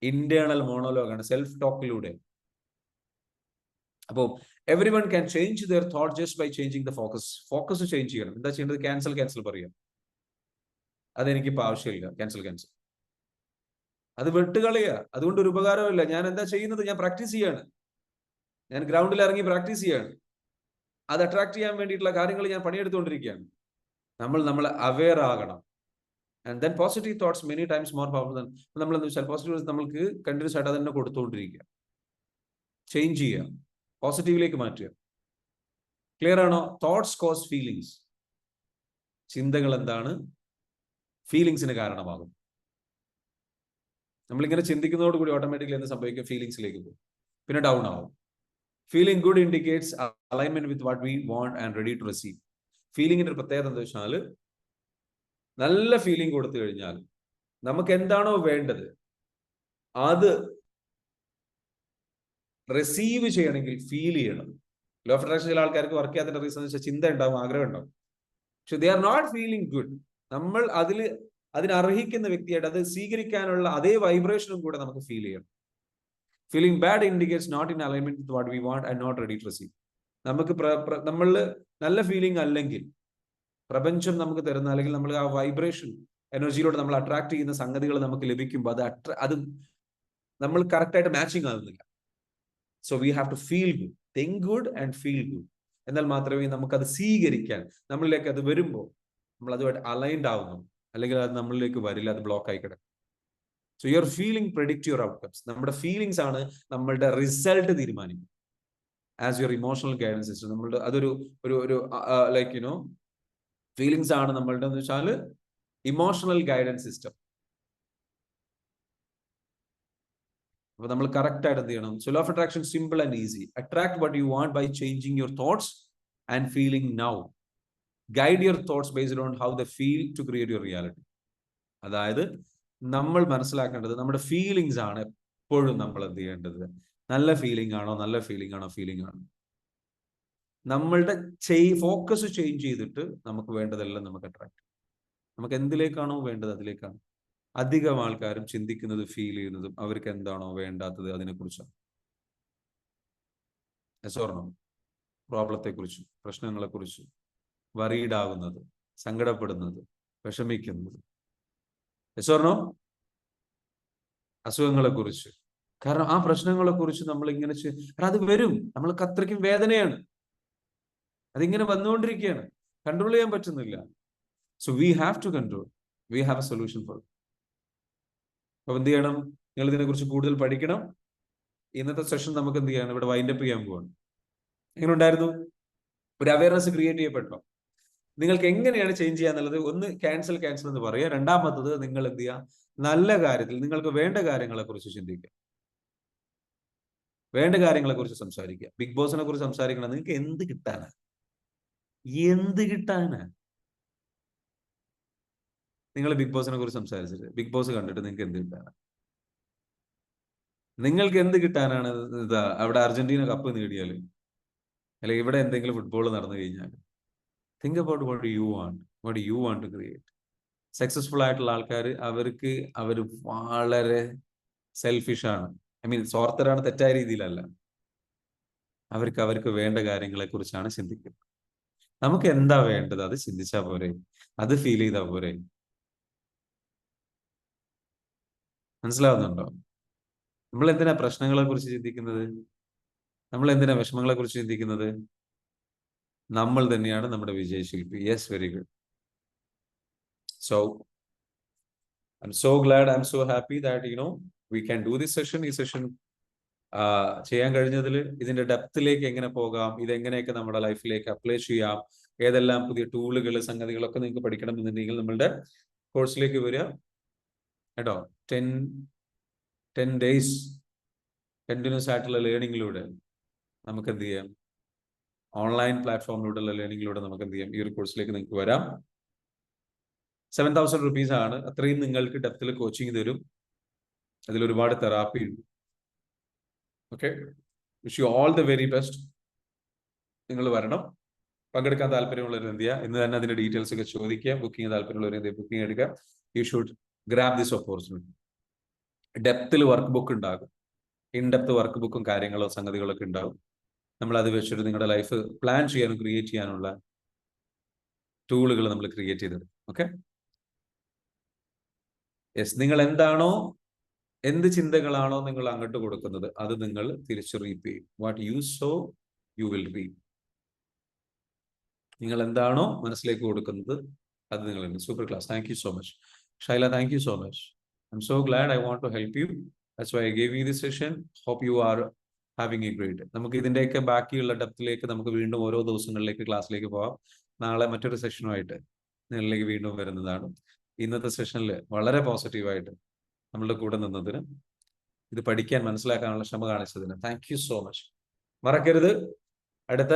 ഇന്റേണൽ മോണോലോഗാണ്, സെൽഫ് ടോക്കിലൂടെ. അപ്പോ everyone can change their thought just by changing the focus. Focus change ചെയ്യണം. എന്താ ചെയ്യേണ്ടത്? ക്യാൻസൽ പറയാം. അതെനിക്കിപ്പോ ആവശ്യമില്ല, ക്യാൻസൽ. അത് വിട്ടുകളയുക. അതുകൊണ്ട് ഒരു ഉപകാരമില്ല. ഞാൻ എന്താ ചെയ്യുന്നത്? ഞാൻ പ്രാക്ടീസ് ചെയ്യാണ്. ഞാൻ ഗ്രൗണ്ടിൽ ഇറങ്ങി പ്രാക്ടീസ് ചെയ്യാണ്. അത് അട്രാക്ട് ചെയ്യാൻ വേണ്ടിയിട്ടുള്ള കാര്യങ്ങൾ ഞാൻ പണിയെടുത്തുകൊണ്ടിരിക്കുകയാണ്. നമ്മൾ അവെയർ ആകണം. And then positive thoughts many times more powerful than. നമ്മൾ എന്താ വെച്ചാൽ പോസിറ്റീവ് നമ്മൾക്ക് കണ്ടിന്യൂസ് ആയിട്ട് അതന്നെ കൊടുത്തുകൊണ്ടിരിക്കുക. ചേഞ്ച് ചെയ്യുക, പോസിറ്റീവിലേക്ക് മാറ്റുക. ക്ലിയർ ആണോ? Thoughts cause feelings. ചിന്തകൾ എന്താണ്? ഫീലിങ്സിന് കാരണമാകും. നമ്മളിങ്ങനെ ചിന്തിക്കുന്നതോടുകൂടി ഓട്ടോമാറ്റിക്കലി എന്ത് സംഭവിക്കും? ഫീലിങ്സിലേക്ക് പോകും, പിന്നെ ഡൗൺ ആവും. Feeling good indicates alignment with what we want and ready to receive. ഫീലിംഗിന്റെ ഒരു പ്രത്യേകത എന്താ വെച്ചാൽ, നല്ല ഫീലിംഗ് കൊടുത്തു കഴിഞ്ഞാൽ നമുക്ക് എന്താണോ വേണ്ടത് അത് റിസീവ് ചെയ്യണമെങ്കിൽ ഫീൽ ചെയ്യണം. ലോ ഓഫ് അട്രാക്ഷൻ ചില ആൾക്കാർക്ക് വർക്ക് ചെയ്യാത്ത റീസൺ എന്ന് വെച്ചാൽ ചിന്ത ഉണ്ടാവും, ആഗ്രഹം ഉണ്ടാവും, പക്ഷെ they are not feeling good. നമ്മൾ അതിനർഹിക്കുന്ന വ്യക്തിയായിട്ട് അത് സ്വീകരിക്കാനുള്ള അതേ വൈബ്രേഷനും കൂടെ നമുക്ക് ഫീൽ ചെയ്യണം. Feeling bad indicates not in alignment with what we want and not ready to receive. നമുക്ക് നമ്മളിൽ നല്ല ഫീലിംഗ് അല്ലെങ്കിൽ പ്രപഞ്ചം നമുക്ക് തരുന്ന, അല്ലെങ്കിൽ നമ്മൾ ആ വൈബ്രേഷൻ എനർജിയിലൂടെ നമ്മൾ അട്രാക്ട് ചെയ്യുന്ന സംഗതികൾ നമുക്ക് ലഭിക്കുമ്പോൾ അത് നമ്മൾ കറക്റ്റായിട്ട് മാച്ചിങ് ആകുന്നില്ല. So we have to feel good, think good and feel good. എന്നാൽ മാത്രമേ നമുക്കത് സ്വീകരിക്കാൻ, നമ്മളിലേക്ക് അത് വരുമ്പോൾ നമ്മൾ അതുമായിട്ട് അലൈൻഡ് ആവുന്നു. അല്ലെങ്കിൽ അത് നമ്മളിലേക്ക് വരില്ല, അത് ബ്ലോക്ക് ആയി കിടക്കും. So your feeling predict your outcomes. നമ്മുടെ ഫീലിംഗ്സ് ആണ് നമ്മളുടെ റിസൾട്ട് തീരുമാനിക്കും. As your emotional guidance system, നമ്മളുടെ അതൊരു ഒരു ലൈക്ക് യുനോ ഫീലിംഗ്സ് ആണ് നമ്മളുടെ എന്ന് വെച്ചാൽ ഇമോഷണൽ ഗൈഡൻസ് സിസ്റ്റം. അപ്പൊ നമ്മൾ കറക്റ്റ് ആയിട്ട് എന്ത് ചെയ്യണം? So law of attraction simple and easy. Attract what you want by changing your thoughts and feeling now. Guide your thoughts based on how the feel to create your reality. അതായത് നമ്മൾ മനസ്സിലാക്കേണ്ടത് നമ്മുടെ ഫീലിംഗ്സ് ആണ് എപ്പോഴും നമ്മൾ എന്ത് ചെയ്യേണ്ടത്. നല്ല ഫീലിംഗ് ആണോ ഫീലിംഗ് ആണ്. നമ്മളുടെ ഫോക്കസ് ചേഞ്ച് ചെയ്തിട്ട് നമുക്ക് വേണ്ടതെല്ലാം നമുക്ക് അട്രാക്ട്. നമുക്ക് എന്തിലേക്കാണോ വേണ്ടത് അതിലേക്കാണ്. അധികം ആൾക്കാരും ചിന്തിക്കുന്നത്, ഫീൽ ചെയ്യുന്നതും അവർക്ക് എന്താണോ വേണ്ടാത്തത് അതിനെക്കുറിച്ചാണ്. എസോർണം പ്രോബ്ലത്തെക്കുറിച്ച്, പ്രശ്നങ്ങളെക്കുറിച്ച് വറീഡ് ആകുന്നത്, സങ്കടപ്പെടുന്നത്, വിഷമിക്കുന്നത്. എസോർണോ അസുഖങ്ങളെ കുറിച്ച്. കാരണം ആ പ്രശ്നങ്ങളെ കുറിച്ച് നമ്മൾ ഇങ്ങനെ അത് വരും, നമ്മൾക്ക് അത്രയ്ക്കും വേദനയാണ്, അതിങ്ങനെ വന്നുകൊണ്ടിരിക്കുകയാണ്, കൺട്രോൾ ചെയ്യാൻ പറ്റുന്നില്ല. So we have to control, we have a solution for. അപ്പൊ എന്ത് ചെയ്യണം? നിങ്ങൾ ഇതിനെ കുറിച്ച് കൂടുതൽ പഠിക്കണം. ഇന്നത്തെ സെഷൻ നമുക്ക് എന്ത് ചെയ്യണം? ഇവിടെ വൈൻഡപ്പ് ചെയ്യാൻ പോവാണ്. എങ്ങനെ ഉണ്ടായിരുന്നു? ഒരു അവയർനെസ് ക്രിയേറ്റ് ചെയ്യപ്പെട്ടോ? നിങ്ങൾക്ക് എങ്ങനെയാണ് ചേഞ്ച് ചെയ്യാന്നുള്ളത് ഒന്ന് ക്യാൻസൽ എന്ന് പറയുക. രണ്ടാമത്തത് നിങ്ങൾ എന്ത് ചെയ്യുക? നല്ല കാര്യത്തിൽ നിങ്ങൾക്ക് വേണ്ട കാര്യങ്ങളെ കുറിച്ച് ചിന്തിക്കുക, വേണ്ട കാര്യങ്ങളെ കുറിച്ച് സംസാരിക്കുക. ബിഗ് ബോസിനെ കുറിച്ച് സംസാരിക്കണം. നിങ്ങൾക്ക് എന്ത് കിട്ടാനാ? നിങ്ങൾ ബിഗ് ബോസിനെ കുറിച്ച് സംസാരിച്ചിട്ട് ബിഗ് ബോസ് കണ്ടിട്ട് നിങ്ങൾക്ക് എന്ത് കിട്ടാനാ? നിങ്ങൾക്ക് എന്ത് കിട്ടാനാണ്? അവിടെ അർജന്റീന കപ്പ് നേടിയാൽ, അല്ലെങ്കിൽ ഇവിടെ എന്തെങ്കിലും ഫുട്ബോൾ നടന്നു കഴിഞ്ഞാൽ, think about what you want to create. Successful ആയിട്ടുള്ള ആൾക്കാർ അവർ വളരെ സെൽഫിഷാണ്. ഐ മീൻ സ്വാർത്ഥരാണ്, തെറ്റായ രീതിയിലല്ല. അവർക്ക് വേണ്ട കാര്യങ്ങളെ കുറിച്ചാണ് ചിന്തിക്കുന്നത്. നമുക്ക് എന്താ വേണ്ടത് അത് ചിന്തിച്ചാൽ പോരെ, അത് ഫീൽ ചെയ്താൽ പോരെ. മനസ്സിലാവുന്നുണ്ടോ? നമ്മൾ എന്തിനാ പ്രശ്നങ്ങളെ കുറിച്ച് ചിന്തിക്കുന്നത്? നമ്മൾ എന്തിനാ വിഷമങ്ങളെ കുറിച്ച് ചിന്തിക്കുന്നത്? നമ്മൾ തന്നെയാണ് നമ്മുടെ വിജയശില്പി. Yes, very good. So I'm so glad, I'm so happy that we can do this session. ഈ സെഷൻ ചെയ്യാൻ കഴിഞ്ഞതിൽ, ഇതിന്റെ ഡെപ്തിലേക്ക് എങ്ങനെ പോകാം, ഇതെങ്ങനെയൊക്കെ നമ്മുടെ ലൈഫിലേക്ക് അപ്ലൈ ചെയ്യാം, ഏതെല്ലാം പുതിയ ടൂളുകൾ, സംഗതികളൊക്കെ നിങ്ങൾക്ക് പഠിക്കണമെന്നുണ്ടെങ്കിൽ നമ്മളുടെ കോഴ്സിലേക്ക് വരിക കേട്ടോ. 10 days കണ്ടിന്യൂസ് ആയിട്ടുള്ള ലേണിങ്ങിലൂടെ നമുക്ക് എന്ത് ചെയ്യാം? ഓൺലൈൻ പ്ലാറ്റ്ഫോമിലൂടെയുള്ള ലേണിങ്ങിലൂടെ നമുക്ക് എന്ത് ചെയ്യാം? ഈ ഒരു കോഴ്സിലേക്ക് നിങ്ങൾക്ക് വരാം. 7,000 rupees ആണ്. അത്രയും നിങ്ങൾക്ക് ഡെപ്തിൽ കോച്ചിങ് തരും. അതിൽ ഒരുപാട് തെറാപ്പി ഉണ്ട്. Okay, wish you all the very best. നിങ്ങൾ വരണം. പങ്കെടുക്കാൻ താല്പര്യമുള്ളവർ എന്ത് ചെയ്യുക? ഇന്ന് തന്നെ അതിന്റെ ഡീറ്റെയിൽസ് ഒക്കെ ചോദിക്കുക. ബുക്കിംഗ് താല്പര്യമുള്ളവർ എന്ത് ബുക്കിംഗ് എടുക്കുക. You should grab this opportunity. ഡെപ്തിൽ വർക്ക് ബുക്ക് ഉണ്ടാകും. ഇൻ ഡെപ്ത് വർക്ക് ബുക്കും കാര്യങ്ങളോ സംഗതികളൊക്കെ ഉണ്ടാവും. നമ്മൾ അത് വെച്ചിട്ട് നിങ്ങളുടെ ലൈഫ് പ്ലാൻ ചെയ്യാനും ക്രിയേറ്റ് ചെയ്യാനുള്ള ടൂളുകൾ നമ്മൾ ക്രിയേറ്റ് ചെയ്തത്. Okay, yes. നിങ്ങൾ എന്താണോ, എന്ത് ചിന്തകളാണോ നിങ്ങൾ അങ്ങോട്ട് കൊടുക്കുന്നത് അത് നിങ്ങൾ തിരിച്ച് റീപ്പ് ചെയ്യും. What you sow you will reap. നിങ്ങൾ എന്താണോ മനസ്സിലേക്ക് കൊടുക്കുന്നത് അത് നിങ്ങൾ. Super class. Thank you so much Shaila. Thank you so much. I'm so glad. I want to help you. That's why I gave you this session. Hope you are having a great. നമുക്ക് ഇതിന്റെയൊക്കെ ബാക്കിയുള്ള ഡെപ്തിലേക്ക് നമുക്ക് വീണ്ടും ഓരോ ദിവസങ്ങളിലേക്ക് ക്ലാസ്സിലേക്ക് പോവാം. നാളെ മറ്റൊരു സെഷനുമായിട്ട് നിങ്ങളിലേക്ക് വീണ്ടും വരുന്നതാണ്. ഇന്നത്തെ സെഷനിൽ വളരെ പോസിറ്റീവായിട്ട് നമ്മളുടെ കൂടെ നിന്നതിന്, ഇത് പഠിക്കാൻ മനസ്സിലാക്കാനുള്ള ക്ഷമ കാണിച്ചതിന് താങ്ക് യു സോ മച്ച്. മറക്കരുത്, അടുത്ത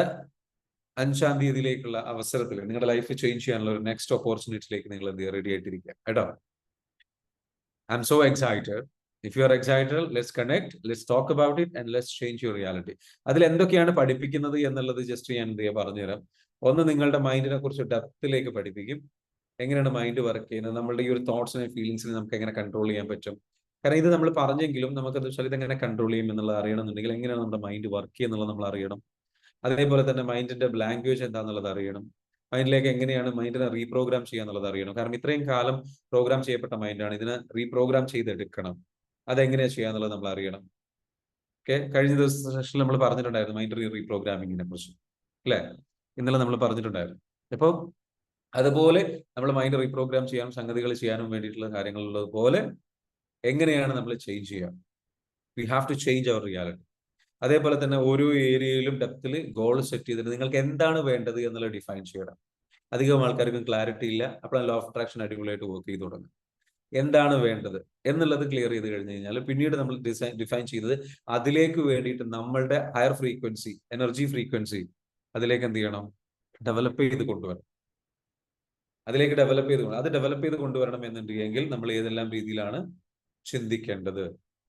5-ാം തീയതിയിലേക്കുള്ള അവസരത്തിൽ നിങ്ങളുടെ ലൈഫ് ചേഞ്ച് ചെയ്യാനുള്ള ഒരു നെക്സ്റ്റ് ഓപ്പർച്യൂണിറ്റിയിലേക്ക് നിങ്ങൾ എന്ത് ചെയ്യുക? റെഡി ആയിട്ടിരിക്കുക കേട്ടോ. I M so excited. If you are excited, let's connect, let's talk about it and let's change your reality. അതിൽ എന്തൊക്കെയാണ് പഠിപ്പിക്കുന്നത് എന്നുള്ളത് ജസ്റ്റ് ഞാൻ എന്ത് ചെയ്യാൻ പറഞ്ഞുതരാം. ഒന്ന്, നിങ്ങളുടെ മൈൻഡിനെ കുറിച്ച് ഡെപ്തിലേക്ക് പഠിപ്പിക്കും. എങ്ങനെയാണ് മൈൻഡ് വർക്ക് ചെയ്യുന്നത്, നമ്മളുടെ ഈ ഒരു തോട്ട്സിനെ ഫീലിങ്സിനെ നമുക്ക് എങ്ങനെ കൺട്രോൾ ചെയ്യാൻ പറ്റും, കാരണം ഇത് നമ്മൾ പറഞ്ഞെങ്കിലും നമുക്ക് എന്താ വെച്ചാൽ ഇതെങ്ങനെ കൺട്രോൾ ചെയ്യും എന്നുള്ളത് അറിയണമെന്നുണ്ടെങ്കിൽ എങ്ങനെയാണ് നമ്മുടെ മൈൻഡ് വർക്ക് ചെയ്യുന്നുള്ളത് നമ്മൾ അറിയണം. അതേപോലെ തന്നെ മൈൻഡിന്റെ ലാംഗ്വേജ് എന്താണെന്നുള്ളത് അറിയണം. മൈൻഡിലേക്ക് എങ്ങനെയാണ് മൈൻഡിനെ റീപ്രോഗ്രാം ചെയ്യുക എന്നുള്ളത് അറിയണം. കാരണം ഇത്രയും കാലം പ്രോഗ്രാം ചെയ്യപ്പെട്ട മൈൻഡാണ്, ഇതിനെ റീപ്രോഗ്രാം ചെയ്തെടുക്കണം. അതെങ്ങനെയാ ചെയ്യാന്നുള്ളത് നമ്മൾ അറിയണം. ഓക്കെ, കഴിഞ്ഞ ദിവസത്തെ സെഷനിൽ നമ്മൾ പറഞ്ഞിട്ടുണ്ടായിരുന്നു മൈൻഡ് റീപ്രോഗ്രാമിങ്ങിനെ കുറിച്ച്, അല്ലെ? ഇന്നലെ നമ്മൾ പറഞ്ഞിട്ടുണ്ടായിരുന്നു. അപ്പോൾ അതുപോലെ നമ്മൾ മൈൻഡ് റീപ്രോഗ്രാം ചെയ്യാനും സംഗതികൾ ചെയ്യാനും വേണ്ടിയിട്ടുള്ള കാര്യങ്ങളുള്ളത് പോലെ എങ്ങനെയാണ് നമ്മൾ ചേഞ്ച് ചെയ്യുക? We have to change our reality. അതേപോലെ തന്നെ ഓരോ ഏരിയയിലും ഡെപ്തിൽ ഗോൾ സെറ്റ് ചെയ്തിട്ട് നിങ്ങൾക്ക് എന്താണ് വേണ്ടത് എന്നുള്ളത് ഡിഫൈൻ ചെയ്യണം. അധികം ആൾക്കാർക്കും ക്ലാരിറ്റി ഇല്ല. അപ്പോഴാണ് ലോ ഓഫ് അട്രാക്ഷൻ അടിപൊളിയായിട്ട് വർക്ക് ചെയ്ത് തുടങ്ങും. എന്താണ് വേണ്ടത് എന്നുള്ളത് ക്ലിയർ ചെയ്ത് കഴിഞ്ഞ് കഴിഞ്ഞാൽ പിന്നീട് നമ്മൾ ഡിഫൈൻ ചെയ്തത് അതിലേക്ക് വേണ്ടിയിട്ട് നമ്മളുടെ ഹയർ ഫ്രീക്വൻസി, എനർജി ഫ്രീക്വൻസി അതിലേക്ക് എന്ത് ചെയ്യണം? ഡെവലപ്പ് ചെയ്ത് കൊണ്ടുവരണം. അതിലേക്ക് ഡെവലപ്പ് ചെയ്ത് അത് ഡെവലപ്പ് ചെയ്ത് കൊണ്ടുവരണം എന്നുണ്ടെങ്കിൽ നമ്മൾ ഏതെല്ലാം രീതിയിലാണ് ചിന്തിക്കേണ്ടത്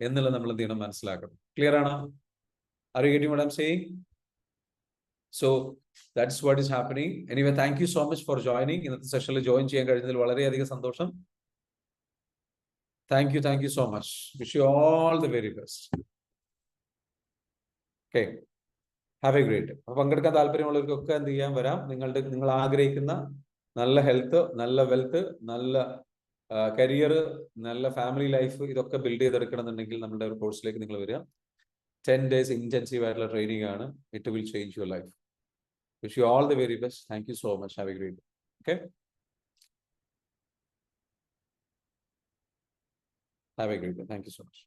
എന്നുള്ളത് നമ്മൾ എന്ത് ചെയ്യണം? മനസ്സിലാക്കണം. ക്ലിയർ ആണോ? Are you getting what I'm saying? So that's what is happening. Anyway, thank you so much for joining. ഇന്നത്തെ സെഷനിൽ ജോയിൻ ചെയ്യാൻ കഴിഞ്ഞതിൽ വളരെയധികം സന്തോഷം. Thank you so much. Wish you all the very best. Okay, have a great day. അപ്പോൾ പങ്കെടുക്കാൻ താല്പര്യമുള്ളവർക്കൊക്കെ എന്ത് ചെയ്യാൻ വരാം. നിങ്ങൾ ആഗ്രഹിക്കുന്ന നല്ല ഹെൽത്ത്, നല്ല വെൽത്ത്, നല്ല കരിയർ, നല്ല ഫാമിലി ലൈഫ് ഇതൊക്കെ ബിൽഡ് ചെയ്തെടുക്കണമെന്നുണ്ടെങ്കിൽ നമ്മുടെ ഒരു കോഴ്സിലേക്ക് നിങ്ങൾ വരിക. 10 days intensive ആയിട്ടുള്ള ട്രെയിനിങ് ആണ്. It will change your life. Wish you all the very best. Thank you so much. Have a great day. Okay. Have a great day. Thank you so much.